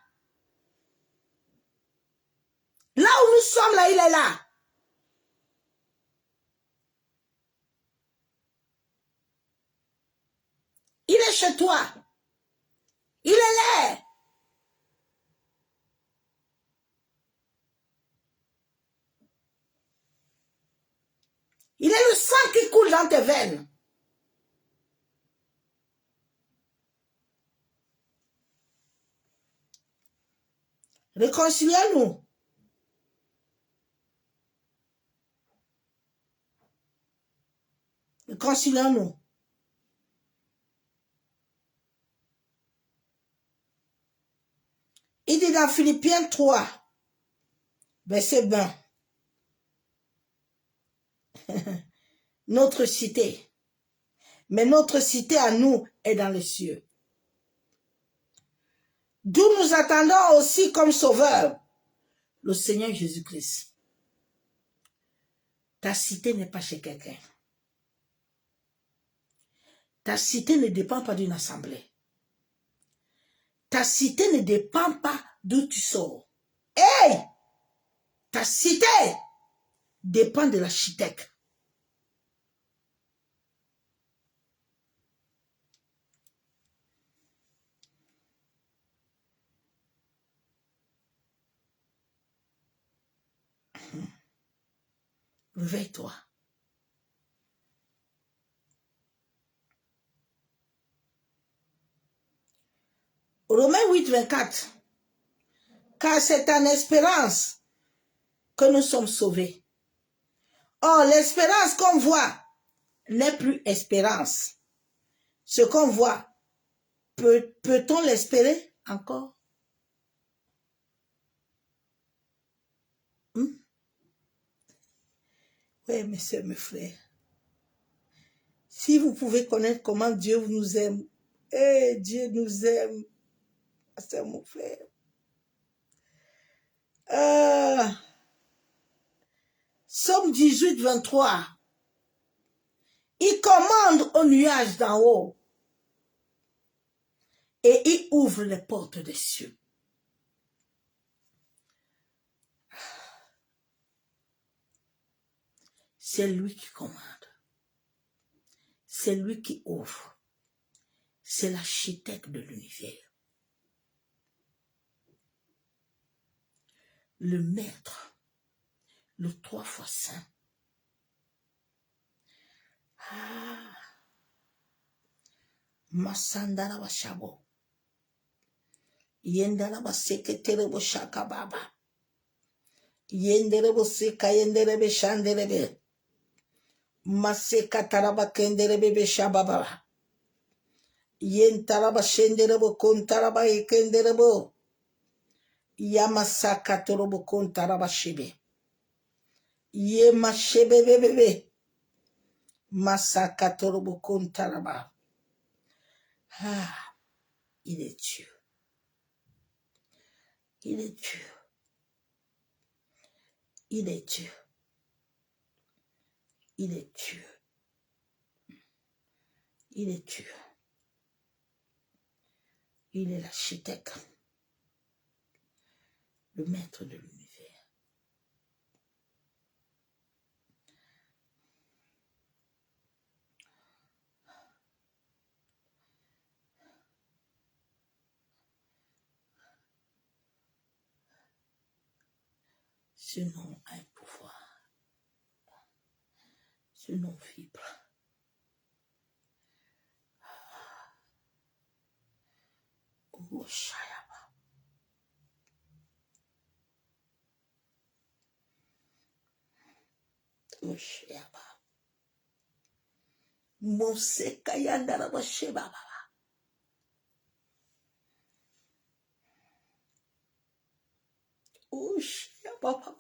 Là où nous sommes, là, il est là. Il est chez toi. Il est là. Il est le sang qui coule dans tes veines. Réconciliez-nous. Réconciliez-nous. Il dit dans Philippiens 3, verset 20. Notre cité. Mais notre cité à nous est dans les cieux. D'où nous attendons aussi comme sauveur le Seigneur Jésus-Christ. Ta cité n'est pas chez quelqu'un. Ta cité ne dépend pas d'une assemblée. Ta cité ne dépend pas d'où tu sors. Hey! Ta cité dépend de l'architecte. Réveille-toi. Romains 8, 24. Car c'est en espérance que nous sommes sauvés. Or, l'espérance qu'on voit n'est plus espérance. Ce qu'on voit, peut-on l'espérer encore? Oui, mes soeurs, mes frères. Si vous pouvez connaître comment Dieu nous aime, Dieu nous aime, c'est mon frère. Somme 18, 23. Il commande aux nuages d'en haut et il ouvre les portes des cieux. C'est lui qui commande. C'est lui qui ouvre. C'est l'architecte de l'univers. Le maître, le 3 fois saint. Masandara Washabo. Yendara Baseketerebo Shakababa. Yenderebo Seka Yenderebe Shanderebe. Maseka Taraba Kenderebe Shababa. Yentaraba Shenderebo Kontaraba Ekenderebo. Yamasaka Torobo Kontaraba Shebe. Yema Shebe Bebe. Masaka Torobo Kontaraba. Il est Dieu. Il est Dieu. Il est Dieu. Il est Dieu. Il est Dieu. Il est l'architecte, le maître de l'univers. Ce nom a un pouvoir. Ce nom vibre. Oshayaba. Oshayaba. Moseka yandara basheba. Oshayaba.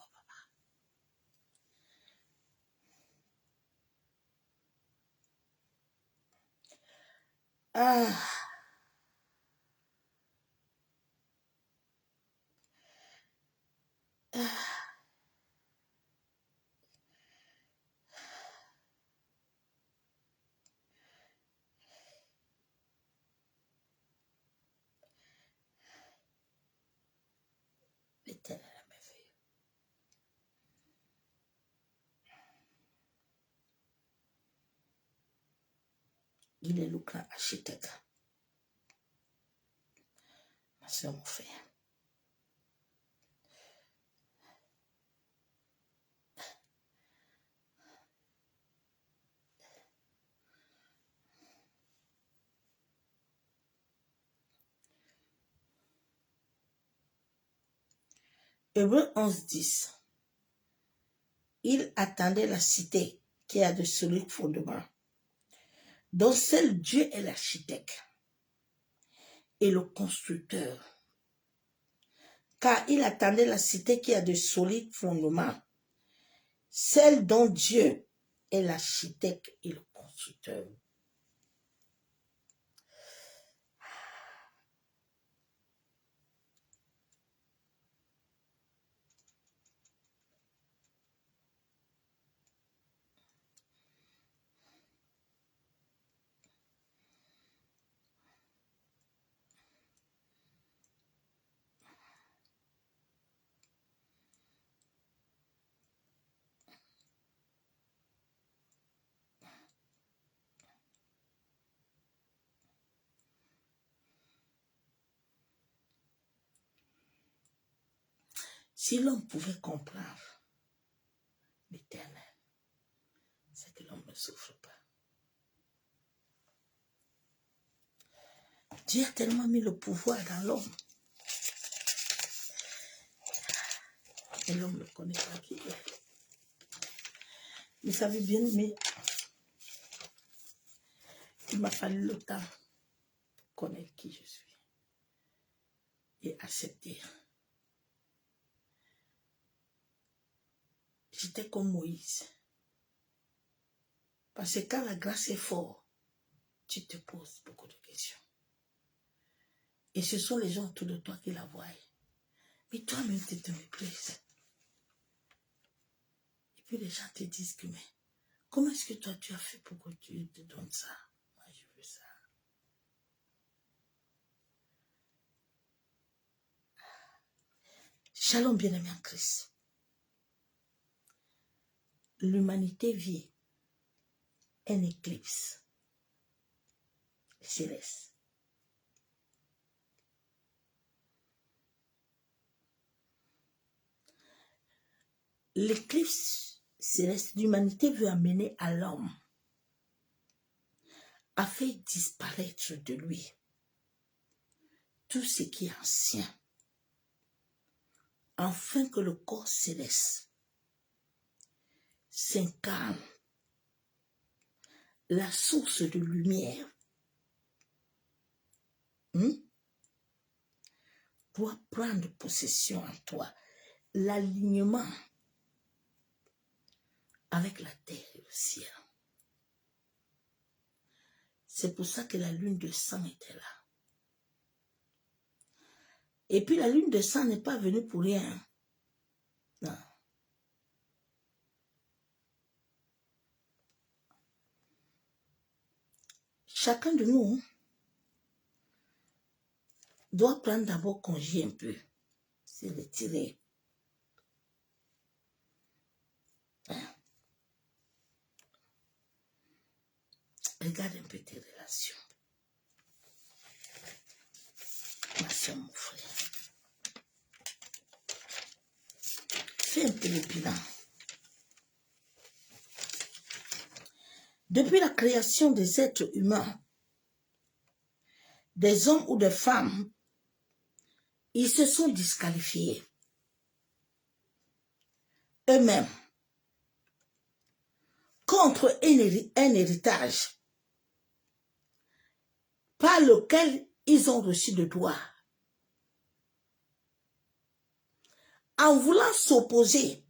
L'Éternel est merveilleux. Il est le grand architecte. Ma soeur, mon frère. Hébreux 11, 10. Il attendait la cité qui a de solides fondements, dont seul Dieu est l'architecte et le constructeur. Car il attendait la cité qui a de solides fondements, celle dont Dieu est l'architecte et le constructeur. Si l'homme pouvait comprendre l'Éternel, souffre pas. Dieu a tellement mis le pouvoir dans l'homme. Et l'homme ne connaît pas qui il est. Vous savez bien, mais il m'a fallu le temps pour connaître qui je suis et accepter. J'étais comme Moïse. Parce que quand la grâce est forte, tu te poses beaucoup de questions. Et ce sont les gens autour de toi qui la voient. Mais toi-même, tu te méprises. Et puis les gens te disent que, mais comment est-ce que toi, tu as fait pour que tu te donnes ça? Moi, je veux ça. Shalom, bien-aimé en Christ. L'humanité vit un éclipse céleste. L'éclipse céleste d'humanité veut amener à l'homme à faire disparaître de lui tout ce qui est ancien, afin que le corps céleste s'incarne, la source de lumière doit prendre possession en toi, l'alignement avec la terre et le ciel. C'est pour ça que la lune de sang était là. Et puis la lune de sang n'est pas venue pour rien. Non. Chacun de nous doit prendre d'abord congé un peu, se retirer. Regarde un peu tes relations. Ma soeur, mon frère. Fais un peu le bilan. Depuis la création des êtres humains, des hommes ou des femmes, ils se sont disqualifiés eux-mêmes contre un héritage par lequel ils ont reçu le droit. En voulant s'opposer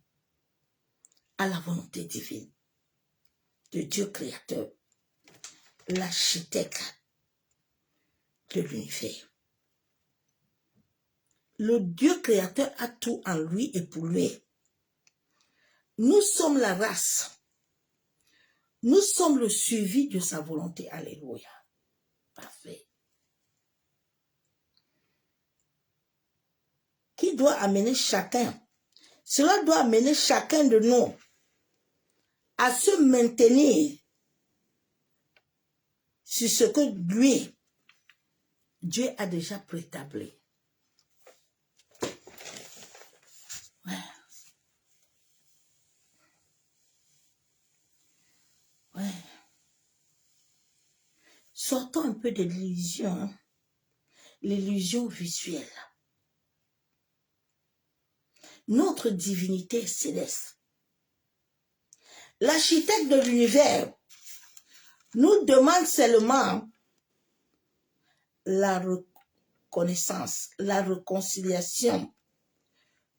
à la volonté divine de Dieu créateur, l'architecte de l'univers. Le Dieu créateur a tout en lui et pour lui. Nous sommes la race. Nous sommes le suivi de sa volonté. Alléluia. Parfait. Qui doit amener chacun? Cela doit amener chacun de nous à se maintenir sur ce que lui, Dieu a déjà préétabli. Ouais. Ouais. Sortons un peu de l'illusion, hein? L'illusion visuelle. Notre divinité céleste. L'architecte de l'univers nous demande seulement la reconnaissance, la réconciliation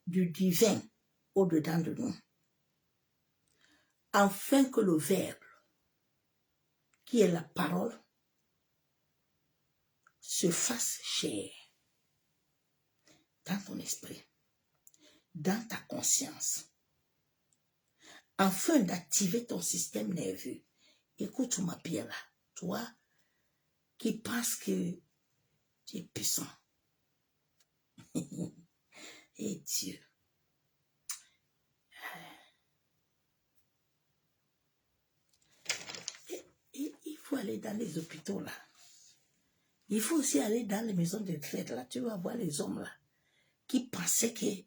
du divin au-dedans de nous, afin que le Verbe, qui est la parole, se fasse chair dans ton esprit, dans ta conscience, afin d'activer ton système nerveux. Écoute-moi bien là, toi qui penses que tu es puissant. Et Dieu. Et il faut aller dans les hôpitaux là. Il faut aussi aller dans les maisons de retraite là. Tu vas voir les hommes là qui pensaient qu'ils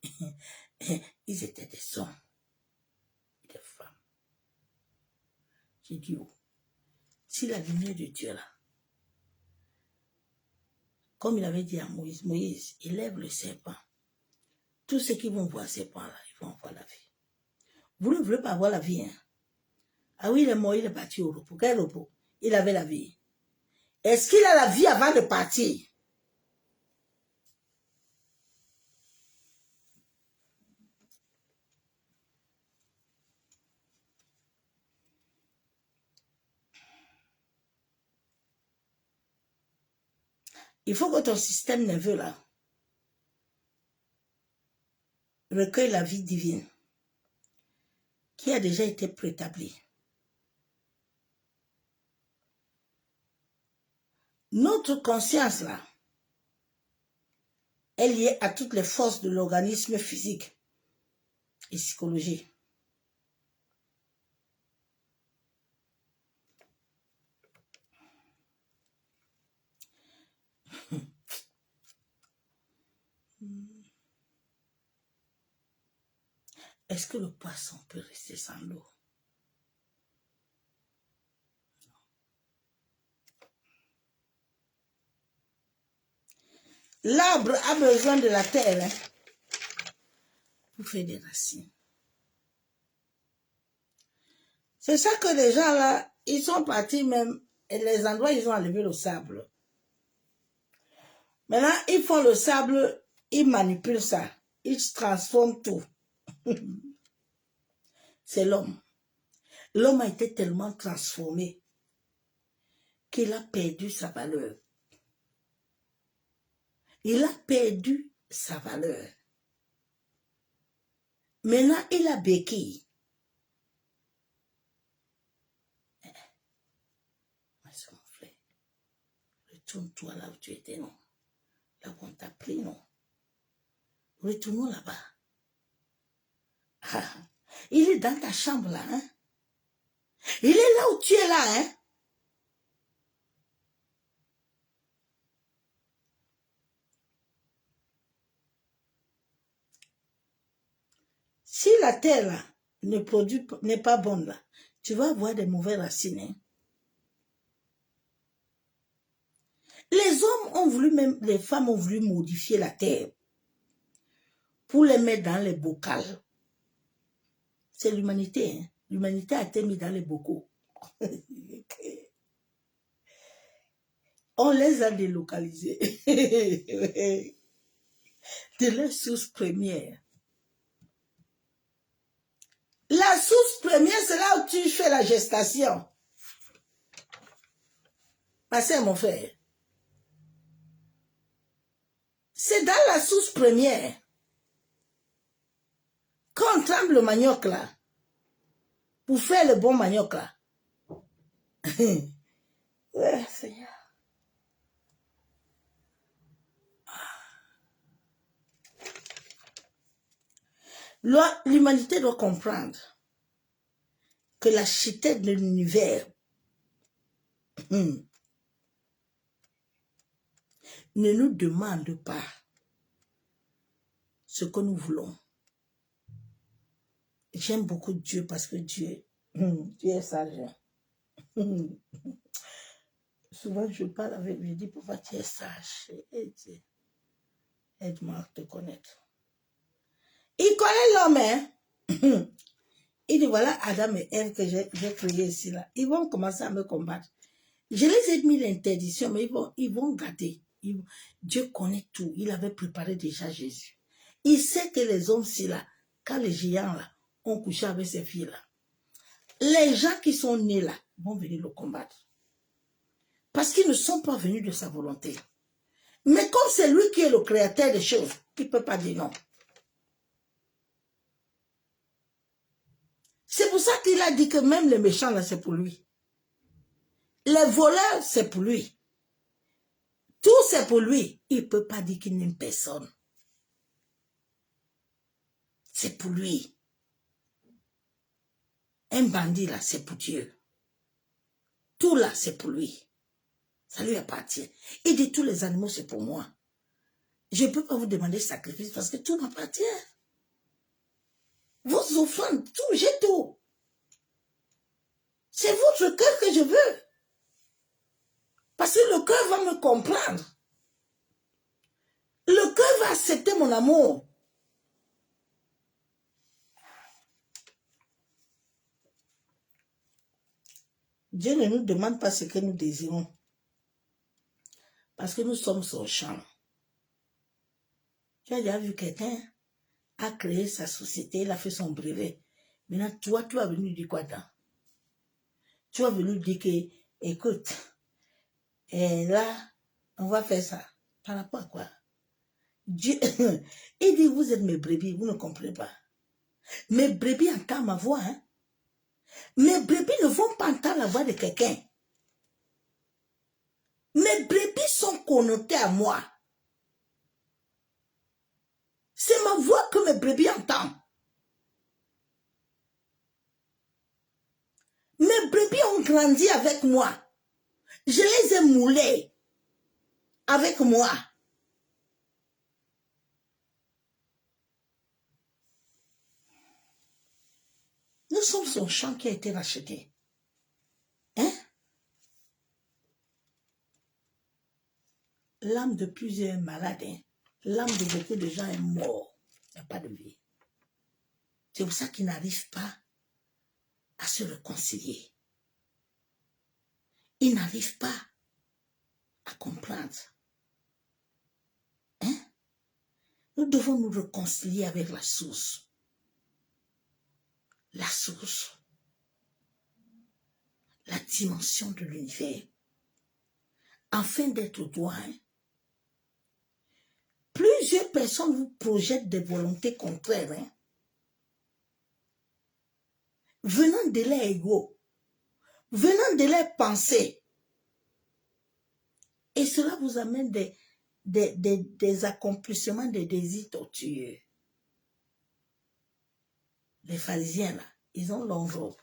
étaient des hommes et des femmes. J'ai dit, oh, si la lumière de Dieu est là, comme il avait dit à Moïse, Moïse, élève le serpent. Tous ceux qui vont voir ce serpent-là, ils vont avoir la vie. Vous ne voulez pas avoir la vie, hein? Ah oui, il est mort, il est parti au repos. Quel repos? Il avait la vie. Est-ce qu'il a la vie avant de partir? Il faut que ton système nerveux là recueille la vie divine qui a déjà été préétablie. Notre conscience là est liée à toutes les forces de l'organisme physique et psychologique. Est-ce que le poisson peut rester sans l'eau? L'arbre a besoin de la terre pour faire des racines. C'est ça que les gens là, ils sont partis même, et les endroits, ils ont enlevé le sable. Maintenant, ils font le sable, ils manipulent ça, ils transforment tout. C'est l'homme. L'homme a été tellement transformé qu'il a perdu sa valeur. Il a perdu sa valeur. Maintenant, il a béquille. C'est mon frère. Retourne-toi là où tu étais, non? Là où on t'a pris, non? Retournons là-bas. Ah, il est dans ta chambre là, hein? Il est là où tu es là, hein? Si la terre là n'est pas bonne là, tu vas avoir des mauvaises racines. Hein? Les hommes ont voulu, même les femmes ont voulu modifier la terre pour les mettre dans les bocals. C'est l'humanité. Hein? L'humanité a été mise dans les bocaux. On les a délocalisés de leur source première. La source première, c'est là où tu fais la gestation. Ma soeur, mon frère. C'est dans la source première. Quand on tremble le manioc là, pour faire le bon manioc là. Ouais, Seigneur. L'humanité doit comprendre que l'architecte de l'univers ne nous demande pas ce que nous voulons. J'aime beaucoup Dieu parce que Dieu est sage. Souvent je parle avec lui, je dis pourquoi tu es sage. Aide-moi à te connaître. Il connaît l'homme, hein? Il dit voilà Adam et Ève que j'ai créé ici là. Ils vont commencer à me combattre. Je les ai mis l'interdiction, mais ils vont garder. Dieu connaît tout. Il avait préparé déjà Jésus. Il sait que les hommes-ci là, quand les géants là ont couché avec ces filles là, les gens qui sont nés là vont venir le combattre. Parce qu'ils ne sont pas venus de sa volonté. Mais comme c'est lui qui est le créateur des choses, il ne peut pas dire non. C'est pour ça qu'il a dit que même les méchants là, c'est pour lui. Les voleurs, c'est pour lui. Tout, c'est pour lui. Il ne peut pas dire qu'il n'aime personne. C'est pour lui. Un bandit là, c'est pour Dieu. Tout là, c'est pour lui. Ça lui appartient. Il dit tous les animaux, c'est pour moi. Je ne peux pas vous demander sacrifice parce que tout m'appartient. Vos offrandes, tout, j'ai tout. C'est votre cœur que je veux. Parce que le cœur va me comprendre. Le cœur va accepter mon amour. Dieu ne nous demande pas ce que nous désirons. Parce que nous sommes son champ. Tu as déjà vu quelqu'un a créé sa société, il a fait son brevet. Maintenant, toi, tu as venu dire quoi dedans? Tu as venu dire que, écoute, et là, on va faire ça. Par rapport à quoi? Dieu, il dit, vous êtes mes brebis, vous ne comprenez pas. Mes brebis entendent ma voix. Hein? Mes brebis ne vont pas entendre la voix de quelqu'un. Mes brebis sont connotées à moi. C'est ma voix que mes brebis entendent. Mes brebis ont grandi avec moi. Je les ai moulés avec moi. Nous sommes son champ qui a été racheté. Hein? L'âme de plusieurs malades, hein? L'âme de beaucoup de gens est morte. Il n'y a pas de vie. C'est pour ça qu'ils n'arrivent pas à se réconcilier. Ils n'arrivent pas à comprendre. Hein? Nous devons nous réconcilier avec la source. La source. La dimension de l'univers. Afin d'être droit. Hein? Plusieurs personnes vous projettent des volontés contraires. Hein? Venant de leur ego. Venant de leur pensée. Et cela vous amène des accomplissements de désirs tortueux. Les pharisiens, là, ils ont longue robe.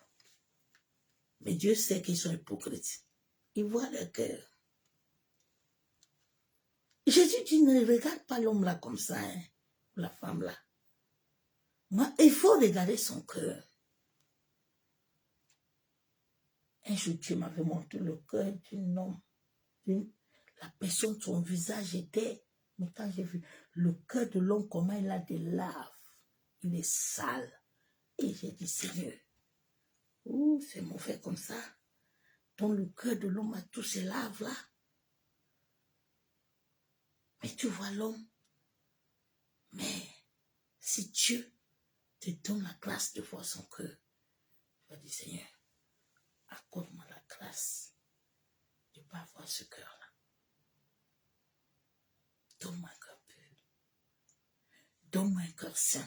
Mais Dieu sait qu'ils sont hypocrites. Ils voient leur cœur. Jésus dit, ne regarde pas l'homme là comme ça, hein, ou la femme là. Moi, il faut regarder son cœur. Un jour, Dieu m'avait montré le cœur d'un homme. La personne, son visage était... Mais quand j'ai vu le cœur de l'homme, comment il a des laves. Il est sale. Et j'ai dit, Seigneur, c'est mauvais comme ça. Donc le cœur de l'homme a tous ces laves-là. Mais tu vois l'homme. Mais si Dieu te donne la grâce de voir son cœur, tu vas dire, Seigneur, accorde-moi la grâce de ne pas avoir ce cœur-là. Donne-moi un cœur pur. Donne-moi un cœur saint.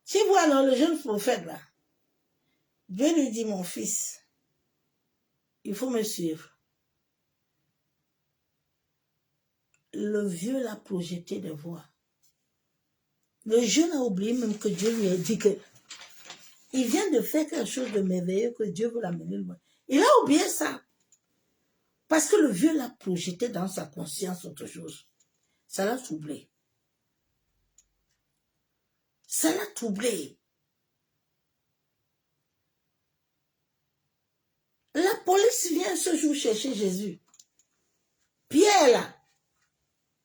Tu vois, alors, le jeune prophète, là, Dieu lui dit, mon fils, il faut me suivre. Le vieux l'a projeté de voix. Le jeune a oublié même que Dieu lui a dit que il vient de faire quelque chose de merveilleux que Dieu veut l'amener loin. Il a oublié ça. Parce que le vieux l'a projeté dans sa conscience autre chose. Ça l'a troublé. Ça l'a troublé. La police vient ce jour chercher Jésus. Pierre, là.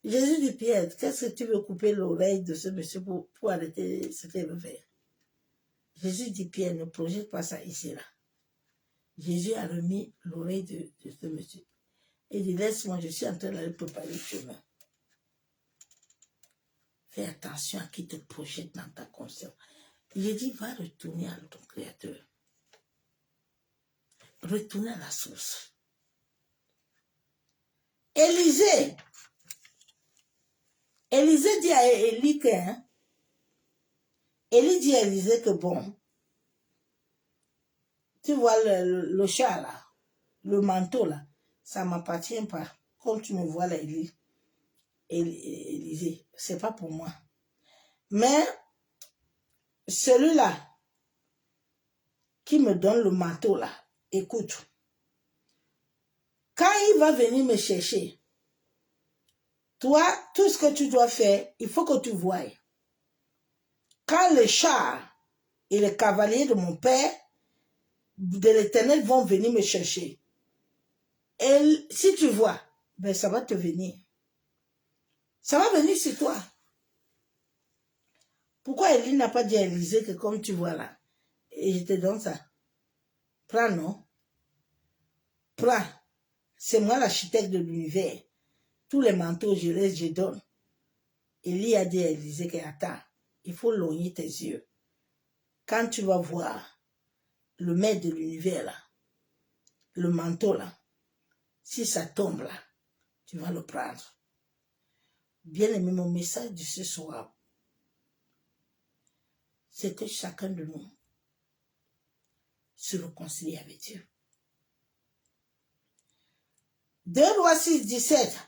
Jésus dit, Pierre, qu'est-ce que tu veux couper l'oreille de ce monsieur pour arrêter ce qu'il veut faire? Jésus dit, Pierre, ne projette pas ça ici, là. Jésus a remis l'oreille de ce monsieur. Il dit, laisse-moi, je suis en train d'aller préparer le chemin. Fais attention à qui te projette dans ta conscience. Il dit, va retourner à ton Créateur. Retourner à la source. Élisée dit à Élie que, hein, Élie dit à Élisée que bon, tu vois le chat là, le manteau là, ça ne m'appartient pas. Comme tu me vois là, Élisée, c'est pas pour moi. Mais celui-là qui me donne le manteau là, écoute, quand il va venir me chercher, toi, tout ce que tu dois faire, il faut que tu voies. quand les chars et les cavaliers de mon père, de l'Éternel, vont venir me chercher. Et si tu vois, ben ça va te venir. Ça va venir sur toi. Pourquoi Élie n'a pas dit à Élisée que comme tu vois là, et je te donne ça. Prends, non? Prends. C'est moi l'architecte de l'univers. Tous les manteaux, je donne. Élie a dit à Élisée que attends, il faut logner tes yeux. Quand tu vas voir le maître de l'univers là, le manteau là, si ça tombe là, tu vas le prendre. Bien aimé, mon message de ce soir, c'est que chacun de nous se réconcilie avec Dieu. 2 Rois 6, 17.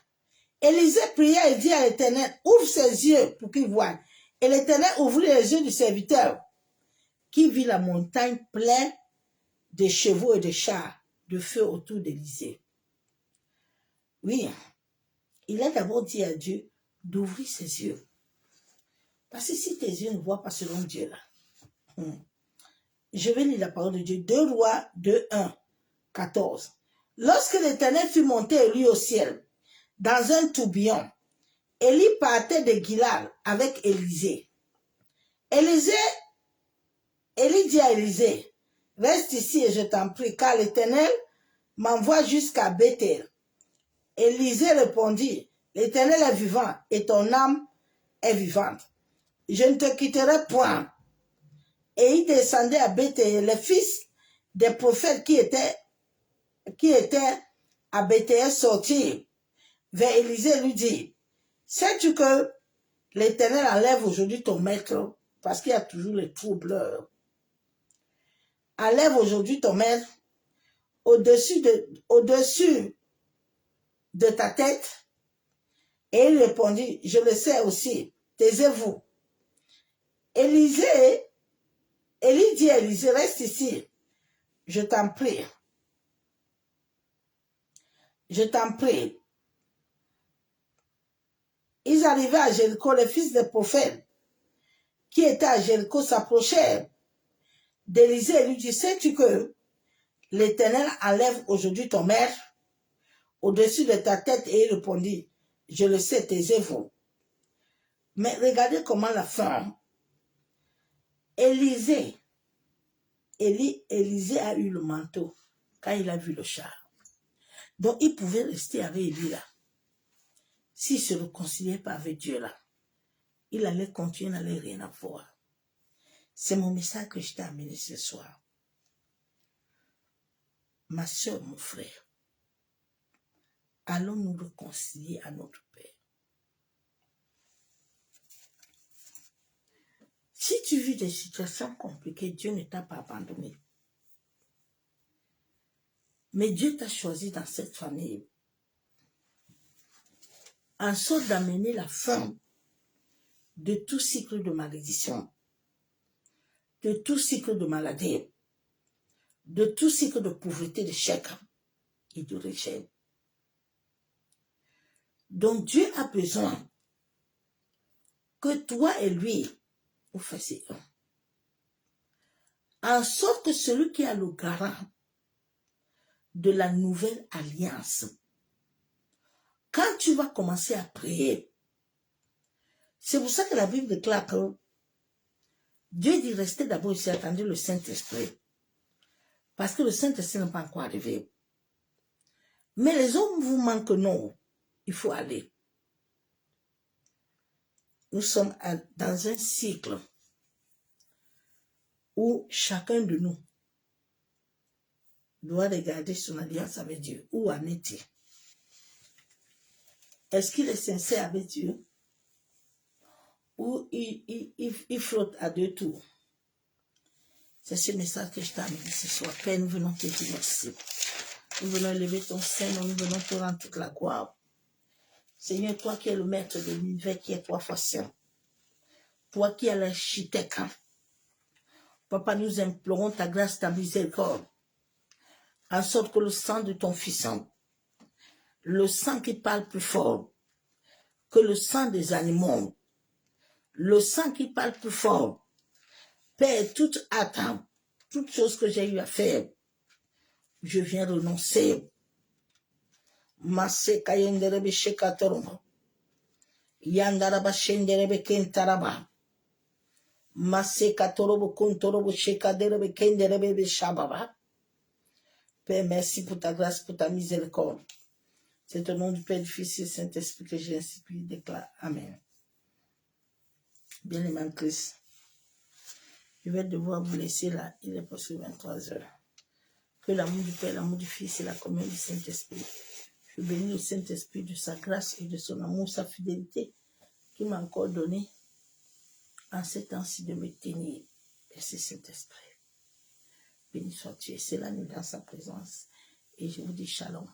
Élisée pria et dit à l'Éternel, ouvre ses yeux pour qu'il voie. Et l'Éternel ouvrit les yeux du serviteur, qui vit la montagne pleine de chevaux et de chars de feu autour d'Élisée. Oui, il a d'abord dit à Dieu d'ouvrir ses yeux. Parce que si tes yeux ne voient pas selon Dieu là, je vais lire la parole de Dieu. 2 Rois 2, 1, 14. Lorsque l'Éternel fut monté lui au ciel, dans un tourbillon, Élie partait de Gilgal avec Élisée. Élie dit à Élisée, reste ici et je t'en prie, car l'Éternel m'envoie jusqu'à Bethel. Élisée répondit, l'Éternel est vivant et ton âme est vivante. Je ne te quitterai point. Et il descendait à Bethel. Les fils des prophètes qui étaient à Bethel sortirent vers Élisée et lui dit, sais-tu que l'Éternel enlève aujourd'hui ton maître, parce qu'il y a toujours les troubleurs. Enlève aujourd'hui ton maître au-dessus de ta tête. Et il répondit, je le sais aussi, taisez-vous. Élie dit à Élisée, reste ici, je t'en prie. Je t'en prie. Ils arrivaient à Jéricho, les fils des prophètes qui étaient à Jéricho s'approchèrent d'Élisée et lui dit, sais-tu que l'Éternel enlève aujourd'hui ton maître au-dessus de ta tête? Et il répondit, je le sais, taisez-vous. Mais regardez comment la femme, Élisée a eu le manteau quand il a vu le char. Donc il pouvait rester avec Élie là. S'il ne se réconciliait pas avec Dieu là, il allait continuer, il n'allait rien avoir. C'est mon message que je t'ai amené ce soir. Ma soeur, mon frère, allons nous réconcilier à notre Père. Si tu vis des situations compliquées, Dieu ne t'a pas abandonné. Mais Dieu t'a choisi dans cette famille en sorte d'amener la fin de tout cycle de malédiction, de tout cycle de maladie, de tout cycle de pauvreté, de chèque et de rejet. Donc Dieu a besoin que toi et lui, vous fassiez un. En sorte que celui qui a le garant de la nouvelle alliance, quand tu vas commencer à prier, c'est pour ça que la Bible déclare que Dieu dit rester d'abord ici, attendez le Saint-Esprit. Parce que le Saint-Esprit n'est pas encore arrivé. Mais les hommes vous manquent, non. Il faut aller. Nous sommes dans un cycle où chacun de nous doit regarder son alliance avec Dieu. Où en est-il? Est-ce qu'il est sincère avec Dieu? Ou il flotte à deux tours? C'est ce message que je t'ai amené ce soir. Père, nous venons te dire merci. Nous venons élever ton sein, nous venons te rendre toute la gloire. Seigneur, toi qui es le maître de l'univers, qui est 3 fois saint. Toi qui es l'architecte. Papa, nous implorons ta grâce, ta miséricorde. En sorte que le sang de ton Fils, le sang qui parle plus fort que le sang des animaux, le sang qui parle plus fort Père, toute attente, toute chose que j'ai eu à faire, je viens renoncer. Masse kayenderebe shekatoromo. Yandaraba shenderebe kentaraba. Masse katorobo kontorobo shekaderebe kenderebe shababa. Père, merci pour ta grâce, pour ta miséricorde. C'est au nom du Père, du Fils et du Saint-Esprit que j'ai ainsi prié, déclare. Amen. Bien-aimé en Christ, je vais devoir vous laisser là. Il est presque 23 heures. Que l'amour du Père, l'amour du Fils et la communion du Saint-Esprit. Je bénis le Saint-Esprit de sa grâce et de son amour, sa fidélité, qui m'a encore donné en ces temps-ci de me tenir. Merci Saint-Esprit. Béni sois-tu, c'est la nuit dans sa présence. Et je vous dis shalom.